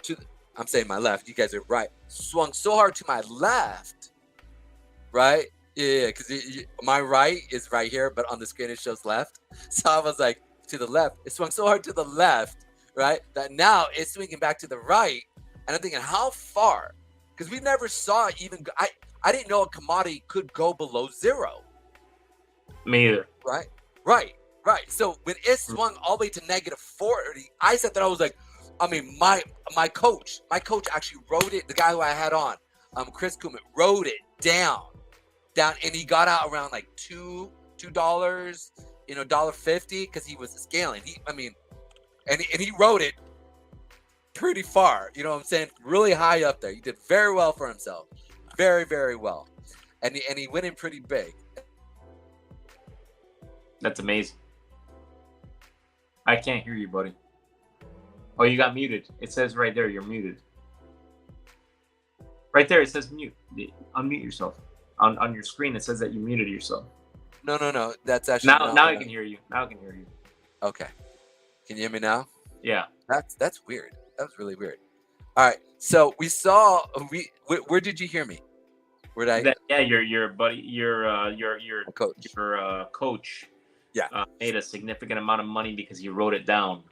to, I'm saying my left, you guys are right, swung so hard to my left, right? Yeah, because my right is right here, but on the screen it shows left. So I was like, to the left. It swung so hard to the left, right, that now it's swinging back to the right. And I'm thinking, how far? Because we never saw it even. I didn't know a commodity could go below zero. Me either. Right. So when it swung all the way to -40, I said that I was like, my coach actually wrote it. The guy who I had on, Chris Kuhlman, wrote it down, and he got out around like $2, $1.50, because he was scaling. And he wrote it pretty far. You know what I'm saying? Really high up there. He did very well for himself, very, very well, and he went in pretty big. That's amazing. I can't hear you, buddy. Oh, you got muted. It says right there you're muted. Right there it says mute. Unmute yourself. On your screen it says that you muted yourself. No. That's actually now I can hear you. Now I can hear you. Okay. Can you hear me now? Yeah. That's weird. That was really weird. All right. So we saw. Where did you hear me? Your buddy, your coach. Your coach. Yeah. Made a significant amount of money because he wrote it down.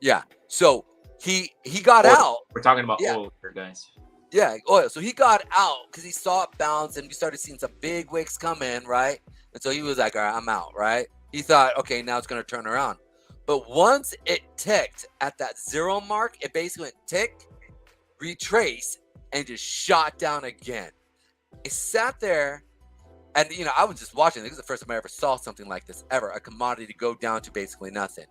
Yeah. So he got out. We're talking about oil here, guys. Yeah, oil. So he got out because he saw it bounce, and we started seeing some big wicks come in, right? And so he was like, all right, I'm out, right? He thought, okay, now it's going to turn around. But once it ticked at that zero mark, it basically went tick, retrace, and just shot down again. It sat there, and I was just watching. This is the first time I ever saw something like this ever, a commodity go down to basically nothing.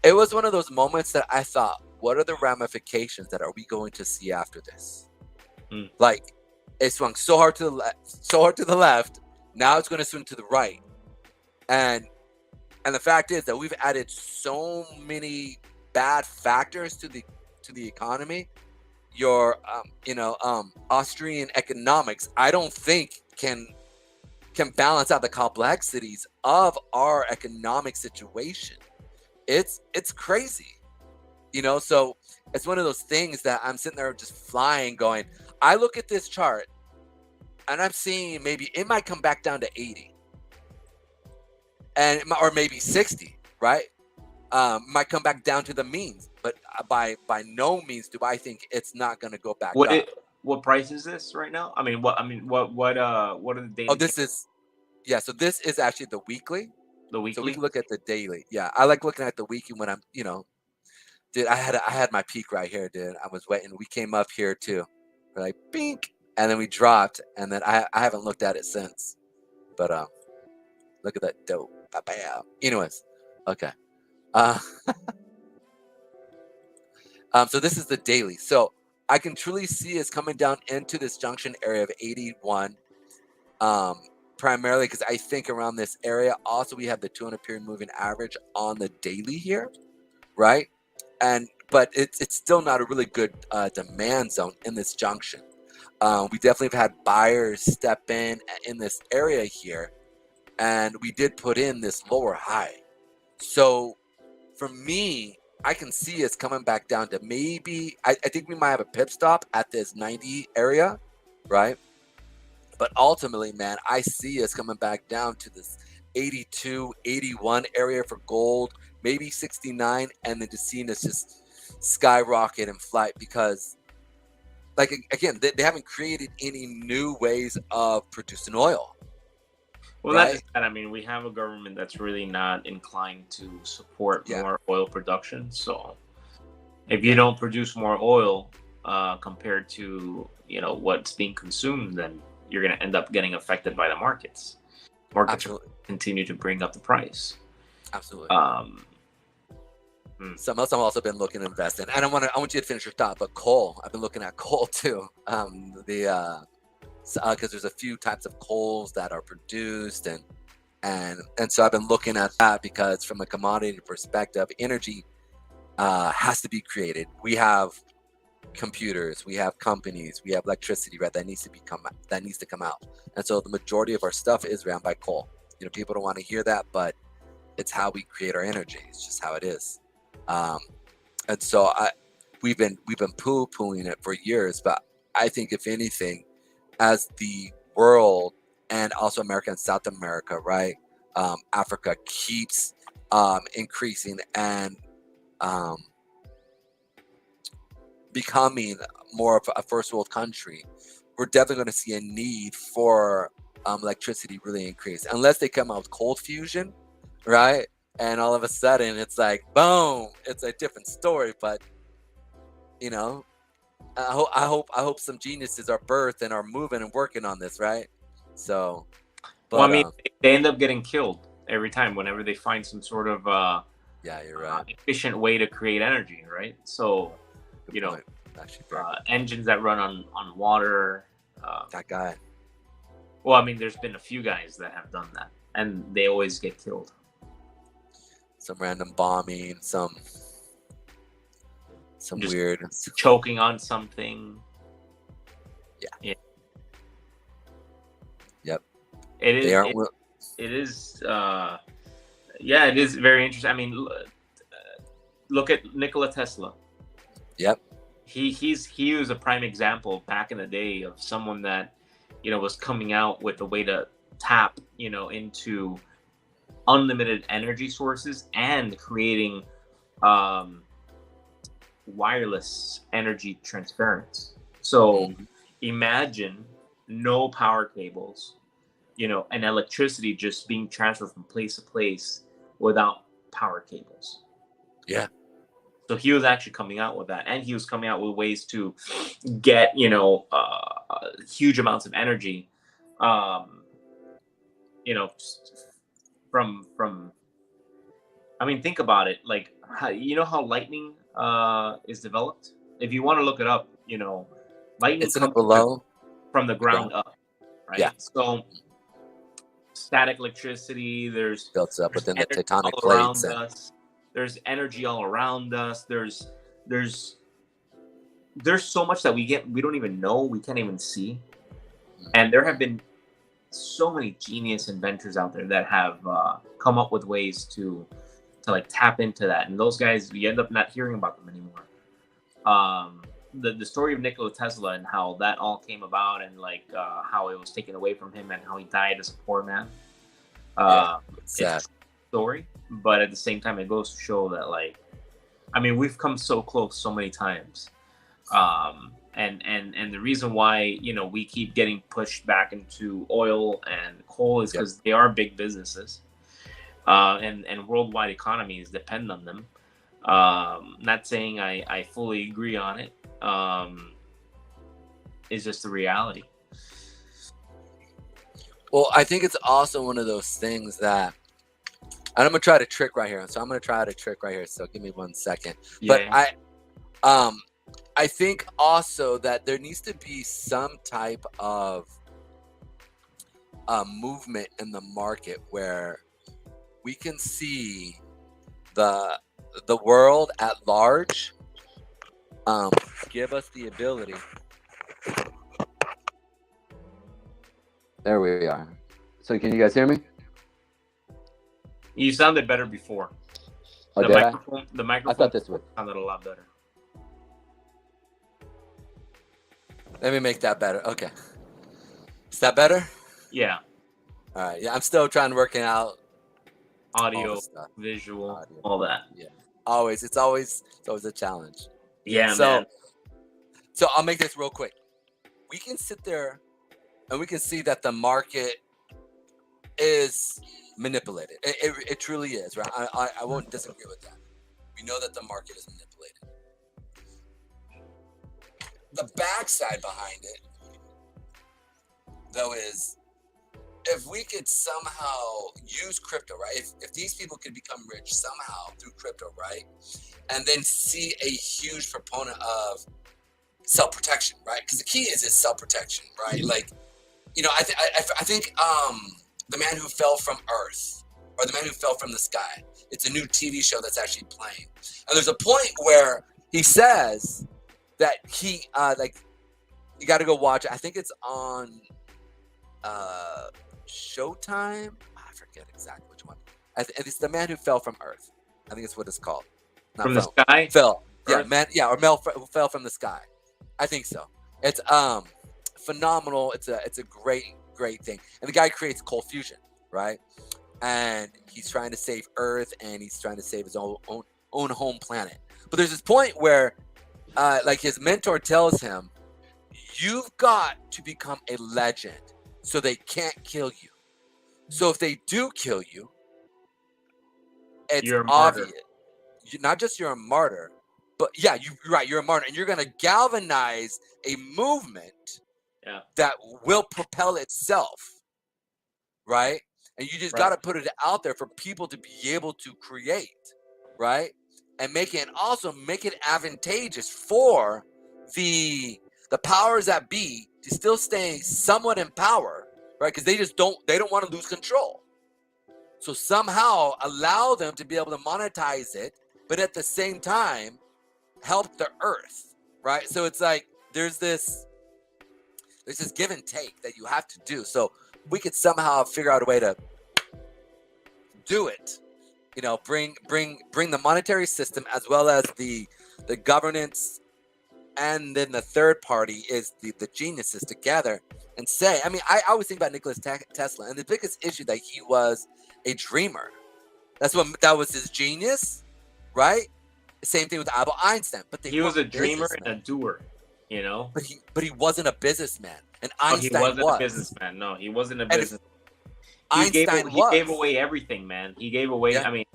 It was one of those moments that I thought, what are the ramifications that are we going to see after this? Like, it swung so hard to the left. Now it's going to swing to the right, and the fact is that we've added so many bad factors to the economy. Your Austrian economics, I don't think can balance out the complexities of our economic situation. It's crazy, so it's one of those things that I'm sitting there just flying going, I look at this chart and I'm seeing maybe it might come back down to 80 or maybe 60, right? Might come back down to the means, but by no means do I think it's not going to go back up. What price is this right now? What are the daily? Oh, this is actually the weekly. The weekly. So we can look at the daily. Yeah, I like looking at the weekly when I'm, dude. I had my peak right here, dude. I was waiting. We came up here too. We're like, bink, and then we dropped, and then I haven't looked at it since. But look at that dope. Bye-bye. Anyways, okay. So this is the daily. So I can truly see us coming down into this junction area of 81. Primarily because I think around this area, also we have the 200 period moving average on the daily here, right? But it's still not a really good demand zone in this junction. We definitely have had buyers step in this area here, and we did put in this lower high. So for me, I can see us coming back down to maybe, I think we might have a pip stop at this 90 area, right? But ultimately, man, I see us coming back down to this 82, 81 area for gold, maybe 69, and then just seeing us just skyrocket in flight because, like, again, they haven't created any new ways of producing oil. Well, right? not just that. I mean, we have a government that's really not inclined to support Yeah. more oil production. So, if you don't produce more oil compared to what's being consumed, then you're going to end up getting affected by the markets. Markets Absolutely. continue to bring up the price. Absolutely. Um, Something else I've also been looking to invest in. And I want you to finish your thought, but coal. I've been looking at coal too. Because there's a few types of coals that are produced, and so I've been looking at that because from a commodity perspective, energy has to be created. We have computers, we have companies, we have electricity, right? That needs to come out. And so the majority of our stuff is ran by coal. People don't want to hear that, but it's how we create our energy. It's just how it is. And so we've been poo-pooing it for years, but I think if anything, as the world and also America and South America, right, Africa keeps increasing and becoming more of a first world country, we're definitely going to see a need for electricity really increase, unless they come out with cold fusion, right? And all of a sudden it's like boom, it's a different story. But I hope some geniuses are birthed and are moving and working on this, right? So, but well, I mean, they end up getting killed every time whenever they find some sort of yeah, you're right. efficient way to create energy, right? So, Good point. Actually, engines that run on water. that guy. Well, I mean, there's been a few guys that have done that, and they always get killed. Some random bombing, some Just weird choking on something. Yeah. Yep. It is. They aren't. It is. Yeah, it is very interesting. I mean, look at Nikola Tesla. Yep. He was a prime example back in the day of someone that was coming out with a way to tap into unlimited energy sources and creating wireless energy transference. So imagine no power cables, and electricity just being transferred from place to place without power cables. Yeah. So he was actually coming out with that, and he was coming out with ways to get huge amounts of energy, from. I mean, think about it. Like, how lightning is developed. If you want to look it up, lightning Isn't it comes below? from the ground up, right? Yeah. So static electricity. There's Built up within the energy tectonic all around plates. us. There's energy all around us. There's so much that we don't even know, we can't even see. And there have been so many genius inventors out there that have come up with ways to like tap into that. And those guys, we end up not hearing about them anymore. The story of Nikola Tesla and how that all came about, and like how it was taken away from him and how he died as a poor man. It's It's sad. a story, but at the same time, it goes to show that, like, I mean, we've come so close so many times. And the reason why we keep getting pushed back into oil and coal is because they are big businesses, and worldwide economies depend on them. Not saying I fully agree on it. It's just the reality. Well, I think it's also one of those things that, and I'm gonna try to trick right here. So I'm gonna try to trick right here. So give me 1 second. But I think also that there needs to be some type of movement in the market where we can see the world at large give us the ability. There we are. So can you guys hear me? You sounded better before. Oh, The did I? microphone. The I microphone thought this would. sounded a lot better. Let me make that better. Okay. Is that better? Yeah. All right. Yeah, I'm still trying to work it out. All Audio, the stuff. visual, Audio. all that. It's always a challenge. Yeah, So, man. so I'll make this real quick. We can sit there and we can see that the market is manipulated. It truly is, right? I won't disagree with that. We know that the market is manipulated. The backside behind it, though, is if we could somehow use crypto, right? If these people could become rich somehow through crypto, right? And then see a huge proponent of self-protection, right? Because the key is self-protection, right? Like, you know, I think The Man Who Fell from Earth, or The Man Who Fell from the Sky. It's a new TV show that's actually playing. And there's a point where he says that he, like, you got to go watch it. I think it's on Showtime. I forget exactly which one. It's The Man Who Fell from Earth. I think it's what it's called. Not From the sky? Fell. Yeah, Earth? man. Yeah, or who fell from the sky. I think so. It's phenomenal. It's a great thing. And the guy creates Cold Fusion, right? And he's trying to save Earth, and he's trying to save his own home planet. But there's this point where, like, his mentor tells him, "You've got to become a legend, so they can't kill you. So if they do kill you, it's You're a martyr. obvious. Not just you're a martyr, but yeah, you're right. You're a martyr, and you're going to galvanize a movement that will propel itself, right? And you just got to put it out there for people to be able to create, right? And make it, and also make it advantageous for the powers that be to still stay somewhat in power, right? Because they don't want to lose control. So somehow allow them to be able to monetize it, but at the same time help the Earth, right? So it's like there's this give and take that you have to do. So we could somehow figure out a way to do it, you know, bring the monetary system as well as the governance, and then the third party is the geniuses together, and say, I mean, I always think about Nikola Tesla, and the biggest issue that he was a dreamer. That was his genius, right? Same thing with Albert Einstein, but he was a dreamer and a doer, you know. But he wasn't a businessman, and Einstein he wasn't was. a businessman. No, he wasn't a And business. He gave away everything, man. He gave away. I mean,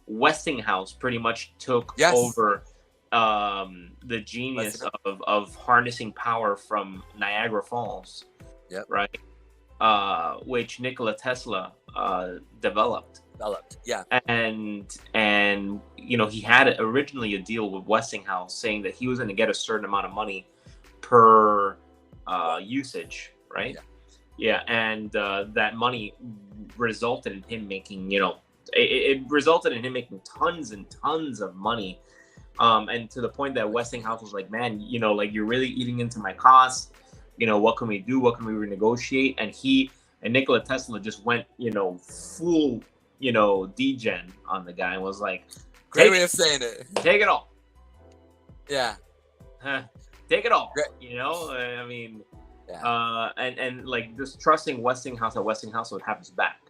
Westinghouse pretty much took over the genius of harnessing power from Niagara Falls. Yep. Right. Which Nikola Tesla developed. Yeah. And you know, he had originally a deal with Westinghouse saying that he was going to get a certain amount of money per usage, right? Yeah. And that money resulted in him making, you know, it resulted in him making tons and tons of money. And to the point that Westinghouse was like, man, you know, like, you're really eating into my costs. You know, what can we do? What can we renegotiate? And Nikola Tesla just went, you know, full, you know, degen on the guy and was like, great way of saying it. Take it all. Yeah. Take it all. Great. You know, I mean, and like just trusting Westinghouse that Westinghouse would have his back,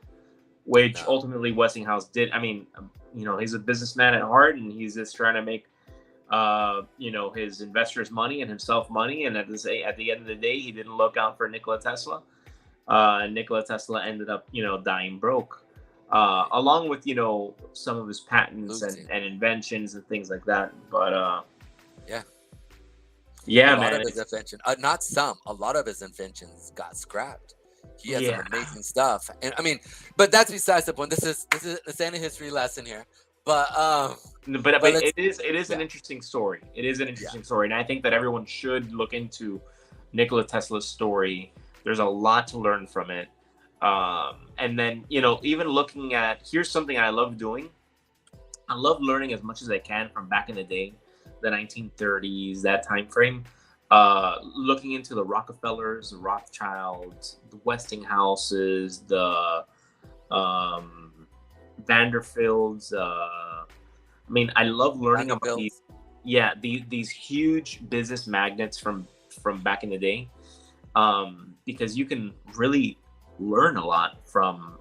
which ultimately Westinghouse did. I mean, you know, he's a businessman at heart, and he's just trying to make, you know, his investors money and himself money. And at the end of the day, he didn't look out for Nikola Tesla. Nikola Tesla ended up, you know, dying broke, along with, you know, some of his patents and inventions and things like that. But a lot of his invention, not some, a lot of his inventions got scrapped. He has some amazing stuff, and I mean, but that's besides the point. This is a history lesson here, but it is an interesting story. It is an interesting story, and I think that everyone should look into Nikola Tesla's story. There's a lot to learn from it, and then, you know, even looking at, here's something I love doing. I love learning as much as I can from back in the day, the 1930s, that time frame. Looking into the Rockefellers, the Rothschilds, the Westinghouses, the Vanderbilts. I mean, I love learning about these huge business magnates from back in the day, because you can really learn a lot from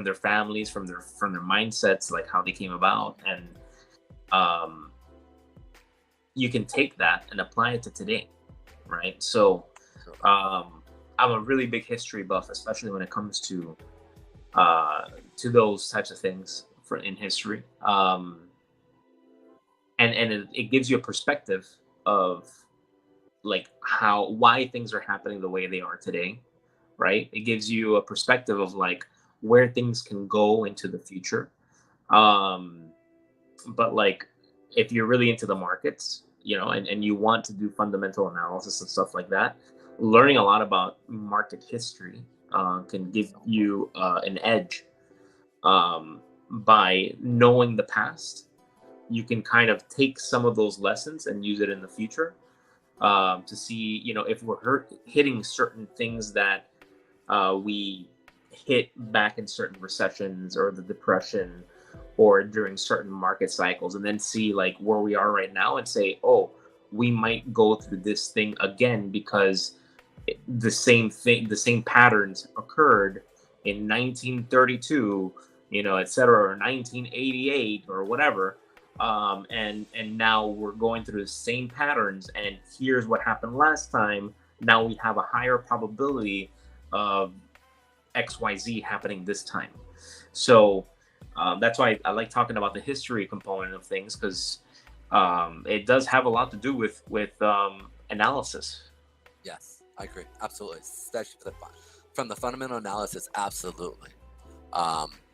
their families, from their mindsets, like how they came about, and you can take that and apply it to today, right? So I'm a really big history buff, especially when it comes to those types of things in history. And it gives you a perspective of like why things are happening the way they are today, right? It gives you a perspective of like where things can go into the future. But like if you're really into the markets, and you want to do fundamental analysis and stuff like that, learning a lot about market history can give you an edge. By knowing the past, you can kind of take some of those lessons and use it in the future, to see, if we're hitting certain things that we hit back in certain recessions or the depression or during certain market cycles, and then see like where we are right now and say, oh, we might go through this thing again because the same patterns occurred in 1932, et cetera, or 1988 or whatever. And now we're going through the same patterns, and here's what happened last time. Now we have a higher probability of XYZ happening this time. So that's why I like talking about the history component of things, because it does have a lot to do with analysis. Yes, I agree. Absolutely. Especially from the fundamental analysis, absolutely.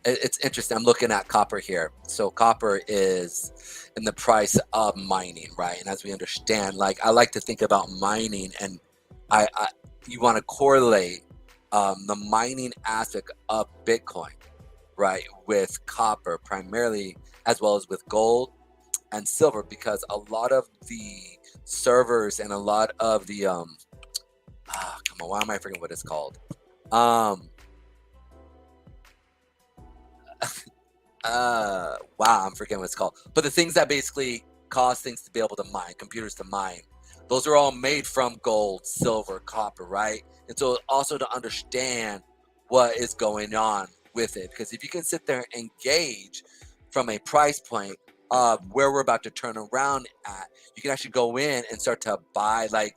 It's interesting. I'm looking at copper here. So copper is in the price of mining, right? And as we understand, like I like to think about mining, and you want to correlate the mining aspect of Bitcoin, right, with copper primarily, as well as with gold and silver, because a lot of the servers and a lot of the come on, why am I forgetting what it's called? Wow, I'm forgetting what it's called. But the things that basically cause things to be able to mine, computers to mine, those are all made from gold, silver, copper, right? And so also to understand what is going on with it, because if you can sit there and gauge from a price point of where we're about to turn around at, you can actually go in and start to buy like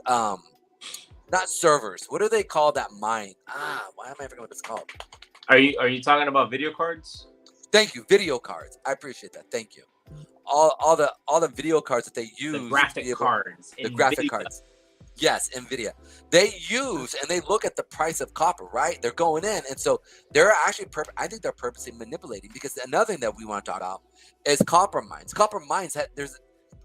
not servers. What do they call that mine? Why am I forgetting what it's called? Are you talking about video cards? Thank you, video cards. I appreciate that. Thank you. All the video cards that they use. The graphic cards. The graphic cards. Yes, NVIDIA. They use and they look at the price of copper, right? They're going in, and so they're actually I think they're purposely manipulating, because another thing that we want to talk about is copper mines. Copper mines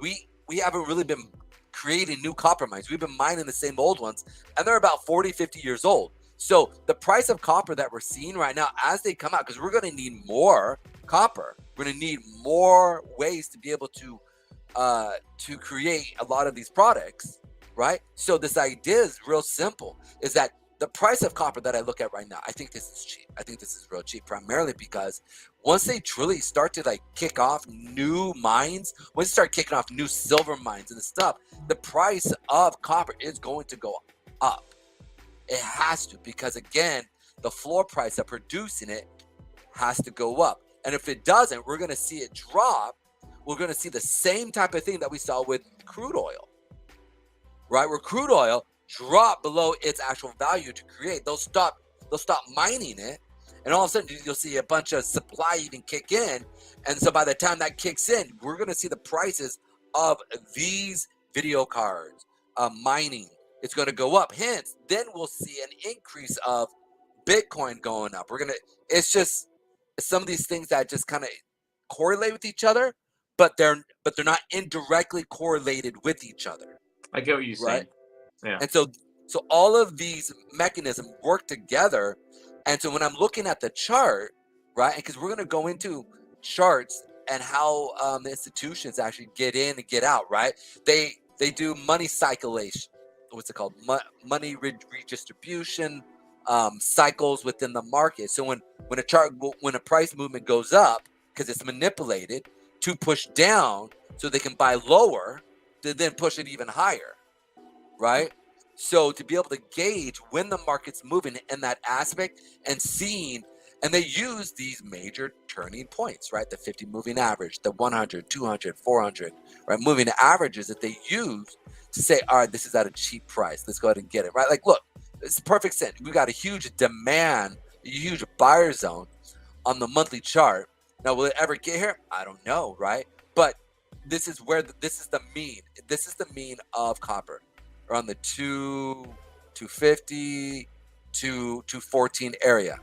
we haven't really been creating new copper mines. We've been mining the same old ones, and they're about 40, 50 years old. So the price of copper that we're seeing right now as they come out, because we're going to need more copper, we're going to need more ways to be able to create a lot of these products, right? So this idea is real simple, is that the price of copper that I look at right now, I think this is cheap. I think this is real cheap, primarily because once they truly start to like kick off new mines, once they start kicking off new silver mines and stuff, the price of copper is going to go up. It has to, because again, the floor price of producing it has to go up. And if it doesn't, we're going to see it drop. We're going to see the same type of thing that we saw with crude oil, right? Where crude oil dropped below its actual value to create. They'll stop mining it. And all of a sudden, you'll see a bunch of supply even kick in. And so by the time that kicks in, we're going to see the prices of these video cards, mining, it's going to go up. Hence, then we'll see an increase of Bitcoin going up. It's just some of these things that just kind of correlate with each other, but they're not indirectly correlated with each other. I get what you're saying. Right? Yeah. And so all of these mechanisms work together. And so when I'm looking at the chart, right, because we're going to go into charts and how the institutions actually get in and get out, right? They do money circulation. What's it called? Money redistribution cycles within the market. So when a price movement goes up, because it's manipulated to push down, so they can buy lower to then push it even higher, right? So to be able to gauge when the market's moving in that aspect and seeing, and they use these major turning points, right? The 50 moving average, the 100, 200, 400, right? Moving averages that they use to say, all right, this is at a cheap price. Let's go ahead and get it, right? Like, look, It's perfect sense. We got a huge demand, a huge buyer zone on the monthly chart. Now, will it ever get here? I don't know, right? But this is where this is the mean. This is the mean of copper, around the 250 to 214 area.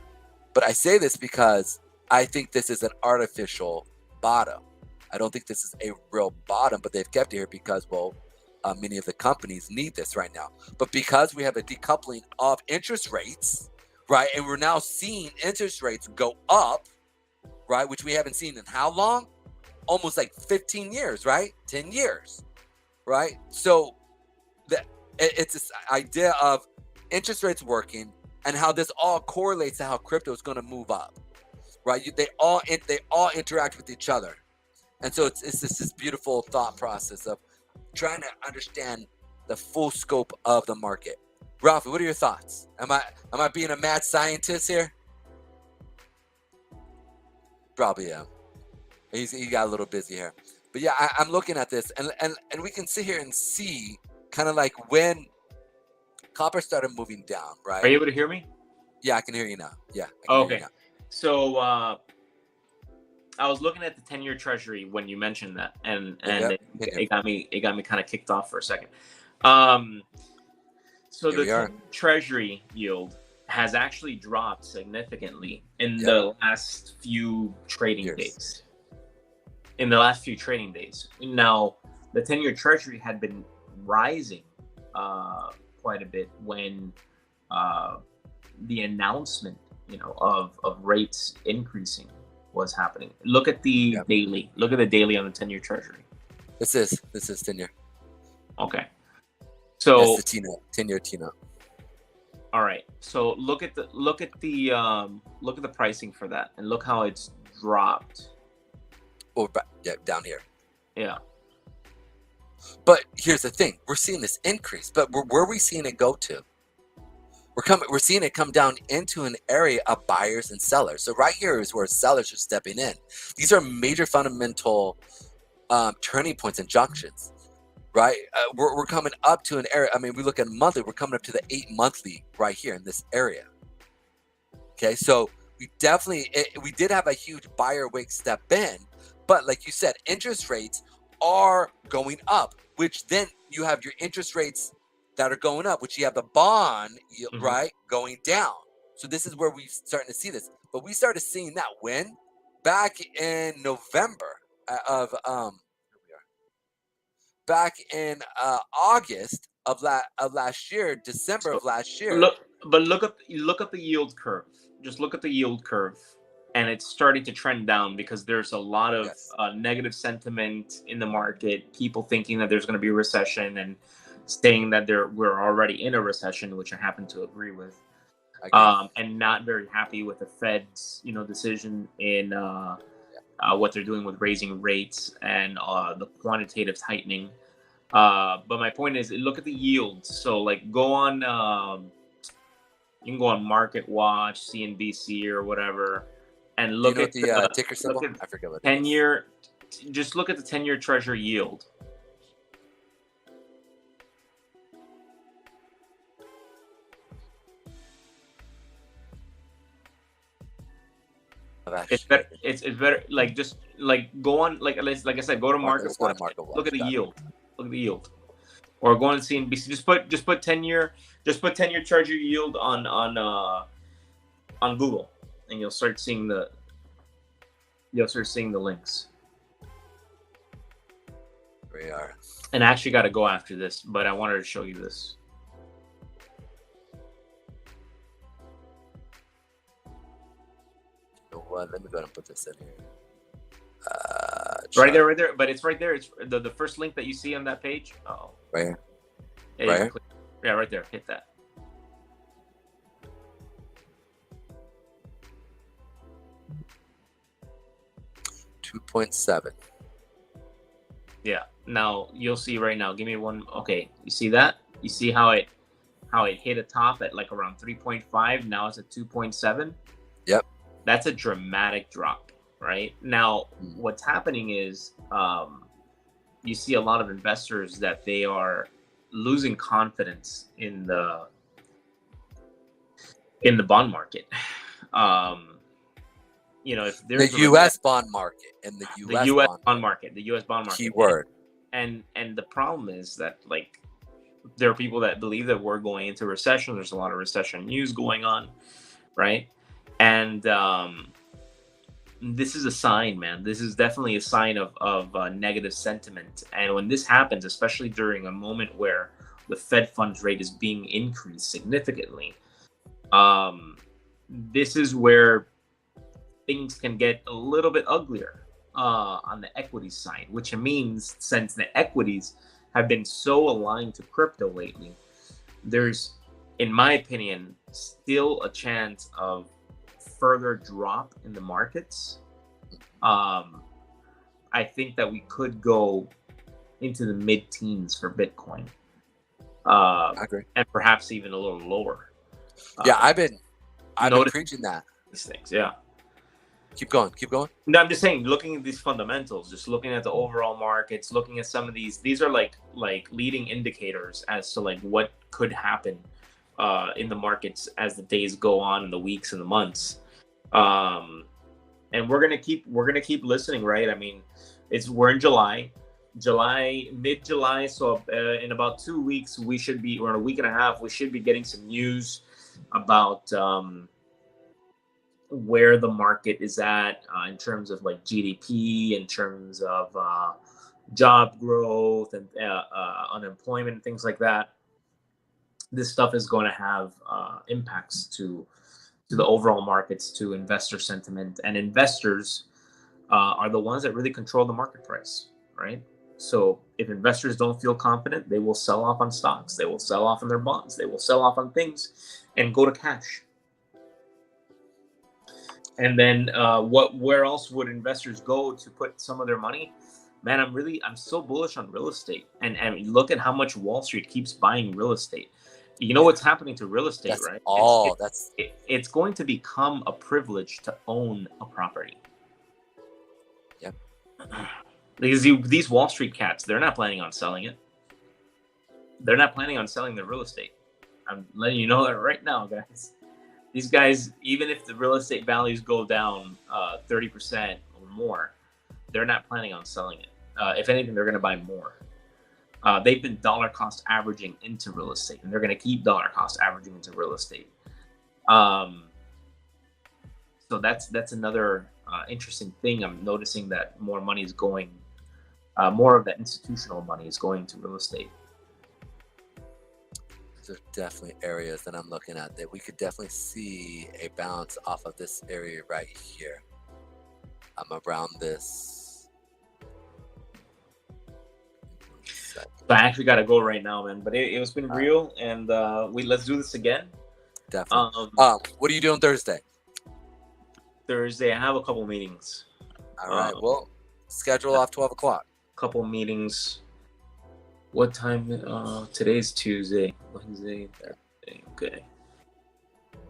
But I say this because I think this is an artificial bottom. I don't think this is a real bottom, but they've kept it here because, well, many of the companies need this right now. But because we have a decoupling of interest rates, right, and we're now seeing interest rates go up, right, which we haven't seen in how long? Almost like 15 years, right? 10 years, right? So it's this idea of interest rates working and how this all correlates to how crypto is going to move up, right? They all interact with each other. And so it's this beautiful thought process of trying to understand the full scope of the market. Ralphie, what are your thoughts? Am I being a mad scientist here? Probably am. He got a little busy here. But yeah, I'm looking at this and we can sit here and see kind of like when copper started moving down, right? Are you able to hear me? Yeah, I can hear you now. Yeah. Okay. So I was looking at the 10-year treasury when you mentioned that, and it got me kind of kicked off for a second. So the 10-year treasury yield has actually dropped significantly in the last few trading days. In the last few trading days. Now, the 10-year treasury had been rising quite a bit when the announcement, of rates increasing was happening. Look at the daily. Look at the daily on the 10-year treasury. This is 10-year. Okay. So that's the 10-year T-note. All right. So look at the pricing for that, and look how it's dropped. Oh, yeah, down here. Yeah. But here's the thing: we're seeing this increase, but where are we seeing it go to? We're seeing it come down into an area of buyers and sellers. So right here is where sellers are stepping in. These are major fundamental turning points and junctions, right? We're coming up to an area. I mean, we look at monthly. We're coming up to the 8 monthly right here in this area. Okay, so we did have a huge buyer wake step in, but like you said, interest rates are going up, which then you have your interest rates that are going up, which you have the bond, right, going down. So this is where we're starting to see this. But we started seeing that when? Back in November of back in August of last year, December of last year. Look up the yield curve. Just look at the yield curve, and it's starting to trend down because there's a lot of negative sentiment in the market. People thinking that there's going to be a recession and saying that we're already in a recession, which I happen to agree with, and not very happy with the Fed's decision in what they're doing with raising rates and the quantitative tightening. But my point is, look at the yields. So like go on, you can go on Market Watch, CNBC or whatever, and look at the ticker symbol. I forget what 10-year. Just look at the 10-year treasury yield. It's better. Like just like go on like I said, go to Market Watch. Look at the yield. Look at the yield. Or go on CNBC. Just put 10-year treasury yield on Google, and you'll start seeing the links. We are. And I actually got to go after this, but I wanted to show you this. Let me go ahead and put this in here. Right there. But it's right there. It's the first link that you see on that page. Oh, right here. Right here? Yeah, right there. Hit that. $2.7. Yeah. Now you'll see right now. Give me one. Okay, you see that? You see how it hit a top at like around 3.5. Now it's at 2.7. Yep. That's a dramatic drop, right? Now, what's happening is you see a lot of investors that they are losing confidence in the in the bond market. If The there's U.S. bond market and the the U.S. U.S. bond bond market, the U.S. bond market. keyword. And the problem is that, like, there are people that believe that we're going into recession. There's a lot of recession news going on, right? And this is a sign, man. This is definitely a sign of negative sentiment. And when this happens, especially during a moment where the Fed funds rate is being increased significantly, this is where things can get a little bit uglier on the equity side, which means since the equities have been so aligned to crypto lately, there's, in my opinion, still a chance of further drop in the markets. I think that we could go into the mid-teens for Bitcoin, I agree. and perhaps even a little lower. Yeah, I've been notice- preaching that. These things, yeah. Keep going. No, I'm just saying, looking at these fundamentals, just looking at the overall markets, looking at some of these are like leading indicators as to like what could happen in the markets as the days go on, and the weeks and the months. And we're gonna keep listening, right? I mean, we're in mid-July, so in about 2 weeks or in a week and a half, we should be getting some news about where the market is at in terms of like GDP, in terms of job growth and unemployment and things like that. This stuff is going to have impacts to the overall markets, to investor sentiment, and investors are the ones that really control the market price, right? So if investors don't feel confident, they will sell off on stocks, they will sell off on their bonds, they will sell off on things and go to cash. And then where else would investors go to put some of their money? Man, I'm so bullish on real estate. And look at how much Wall Street keeps buying real estate. You know what's happening to real estate, That's right? all. It's going to become a privilege to own a property. Yep. Because these Wall Street cats, they're not planning on selling it. They're not planning on selling their real estate. I'm letting you know that right now, guys. These guys, even if the real estate values go down 30% or more, they're not planning on selling it. If anything, they're going to buy more. They've been dollar cost averaging into real estate, and they're going to keep dollar cost averaging into real estate. So that's another interesting thing. I'm noticing that more money is going, more of that institutional money is going to real estate. There's definitely areas that I'm looking at that we could definitely see a bounce off of this area right here. I'm around this. So I actually got to go right now, man. But it's been real, and let's do this again. Definitely. What are you doing Thursday? Thursday, I have a couple meetings. All right. Well, schedule off 12 o'clock. Couple meetings. What time? Today's Tuesday, Wednesday, Thursday. Okay.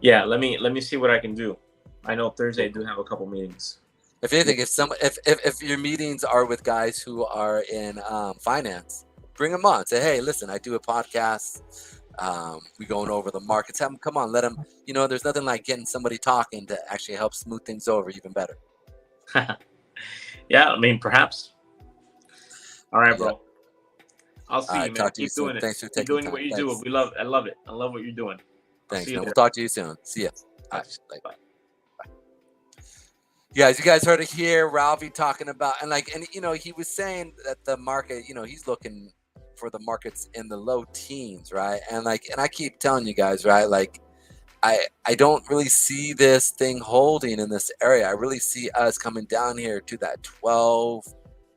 Yeah, let me see what I can do. I know Thursday I do have a couple meetings. If anything, if your meetings are with guys who are in finance, bring them on. Say, hey, listen, I do a podcast. We going over the markets. Have them come on. Let them. There's nothing like getting somebody talking to actually help smooth things over even better. Yeah, I mean, perhaps. All right, bro. Yeah. I'll see you, man. Talk to you Keep soon. doing it. Thanks for Keep taking doing time. what you Thanks. do. I love it. I love what you're doing. Thanks, see you man. there. We'll talk to you soon. See ya. All right. Bye. Bye. You guys heard it here. Ralphie talking about, and he was saying that the market, he's looking for the markets in the low teens, right? And I keep telling you guys, right? Like, I don't really see this thing holding in this area. I really see us coming down here to that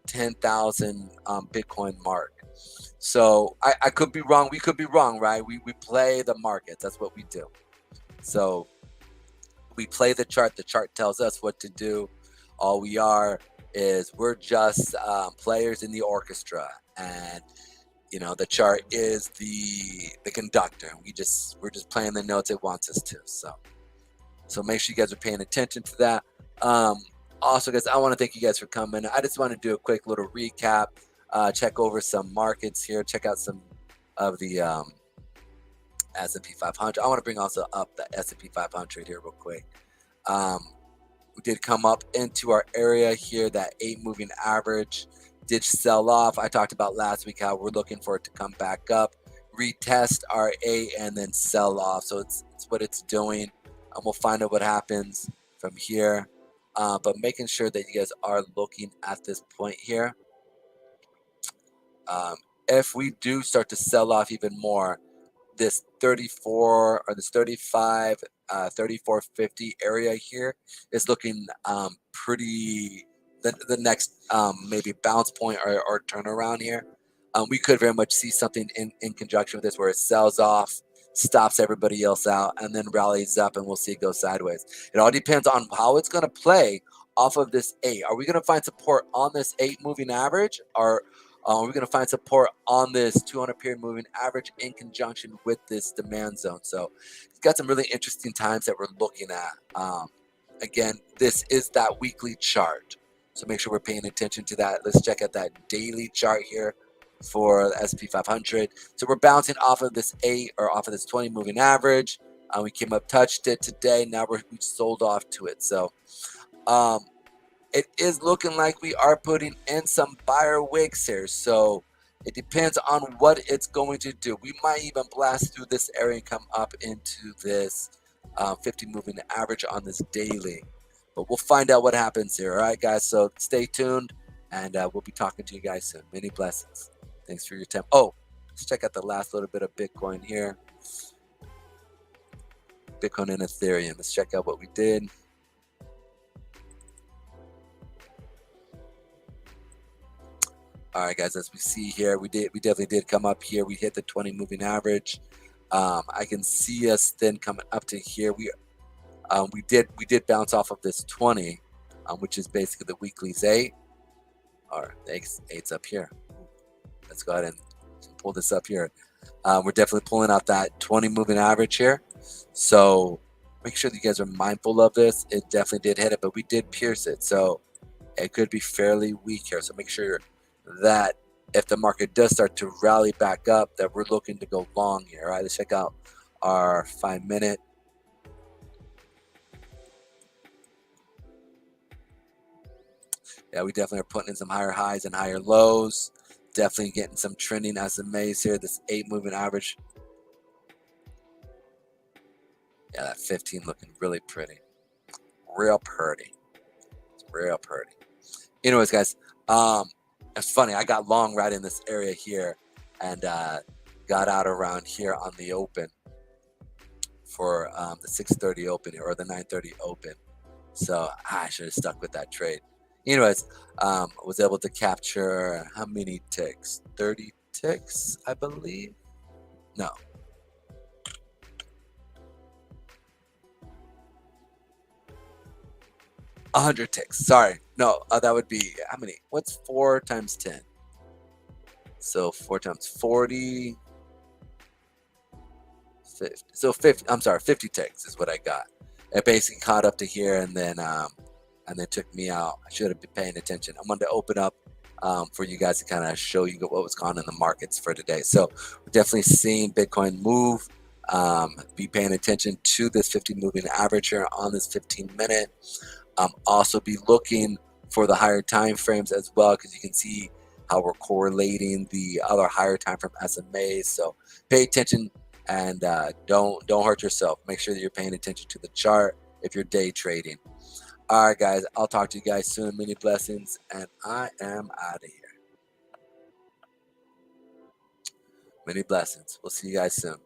10,000 Bitcoin mark. So I could be wrong. We could be wrong, right? We play the markets. That's what we do. So we play the chart. The chart tells us what to do. All we are is we're just players in the orchestra, and the chart is the conductor. We're just playing the notes it wants us to. So make sure you guys are paying attention to that. Also, guys, I want to thank you guys for coming. I just want to do a quick little recap. Check over some markets here. Check out some of the S&P 500. I want to bring also up the S&P 500 here real quick. We did come up into our area here, that 8 moving average did sell off. I talked about last week how we're looking for it to come back up, retest our 8, and then sell off. So it's what it's doing. We'll find out what happens from here. But making sure that you guys are looking at this point here. If we do start to sell off even more, this 34 or this 35, 34.50 area here is looking pretty, the next maybe bounce point or turnaround here. We could very much see something in conjunction with this where it sells off, stops everybody else out, and then rallies up, and we'll see it go sideways. It all depends on how it's going to play off of this 8. Are we going to find support on this 8 moving average, or are we going to find support on this 200 period moving average in conjunction with this demand zone? So it's got some really interesting times that we're looking at. Again, this is that weekly chart, so make sure we're paying attention to that. Let's check out that daily chart here for the S&P 500. So we're bouncing off of this 8 or off of this 20 moving average. We came up, touched it today. Now we sold off to it. So it is looking like we are putting in some buyer wicks here. So it depends on what it's going to do. We might even blast through this area and come up into this 50 moving average on this daily. But we'll find out what happens here. All right, guys. So stay tuned, and we'll be talking to you guys soon. Many blessings. Thanks for your time. Oh, let's check out the last little bit of Bitcoin here. Bitcoin and Ethereum. Let's check out what we did. All right, guys, as we see here, we definitely did come up here. We hit the 20 moving average. I can see us then coming up to here. We did bounce off of this 20, which is basically the weekly's 8, or the 8's up here. Let's go ahead and pull this up here. We're definitely pulling out that 20 moving average here. So make sure that you guys are mindful of this. It definitely did hit it, but we did pierce it. So it could be fairly weak here. So make sure that if the market does start to rally back up, that we're looking to go long here. All right, let's check out our 5-minute. Yeah, we definitely are putting in some higher highs and higher lows. Definitely getting some trending SMAs here. This 8 moving average. Yeah, that 15 looking really pretty. Real pretty. It's real pretty. Anyways, guys, it's funny. I got long right in this area here and got out around here on the open for the 6:30 open or the 9:30 open. So I should have stuck with that trade. Anyways, was able to capture how many ticks? 30 ticks, I believe. No. A 100 ticks. Sorry. No, that would be how many? What's 4 times 10? So 4 times 40. 50. So 50. I'm sorry, 50 ticks is what I got. It basically caught up to here and then took me out. I should have been paying attention. I wanted to open up for you guys to kind of show you what was going on in the markets for today. So we're definitely seeing Bitcoin move. Be paying attention to this 50 moving average here on this 15-minute. Also be looking for the higher time frames as well, because you can see how we're correlating the other higher time frame SMAs. So pay attention and don't hurt yourself. Make sure that you're paying attention to the chart if you're day trading. All right, guys, I'll talk to you guys soon. Many blessings, and I am out of here. Many blessings. We'll see you guys soon.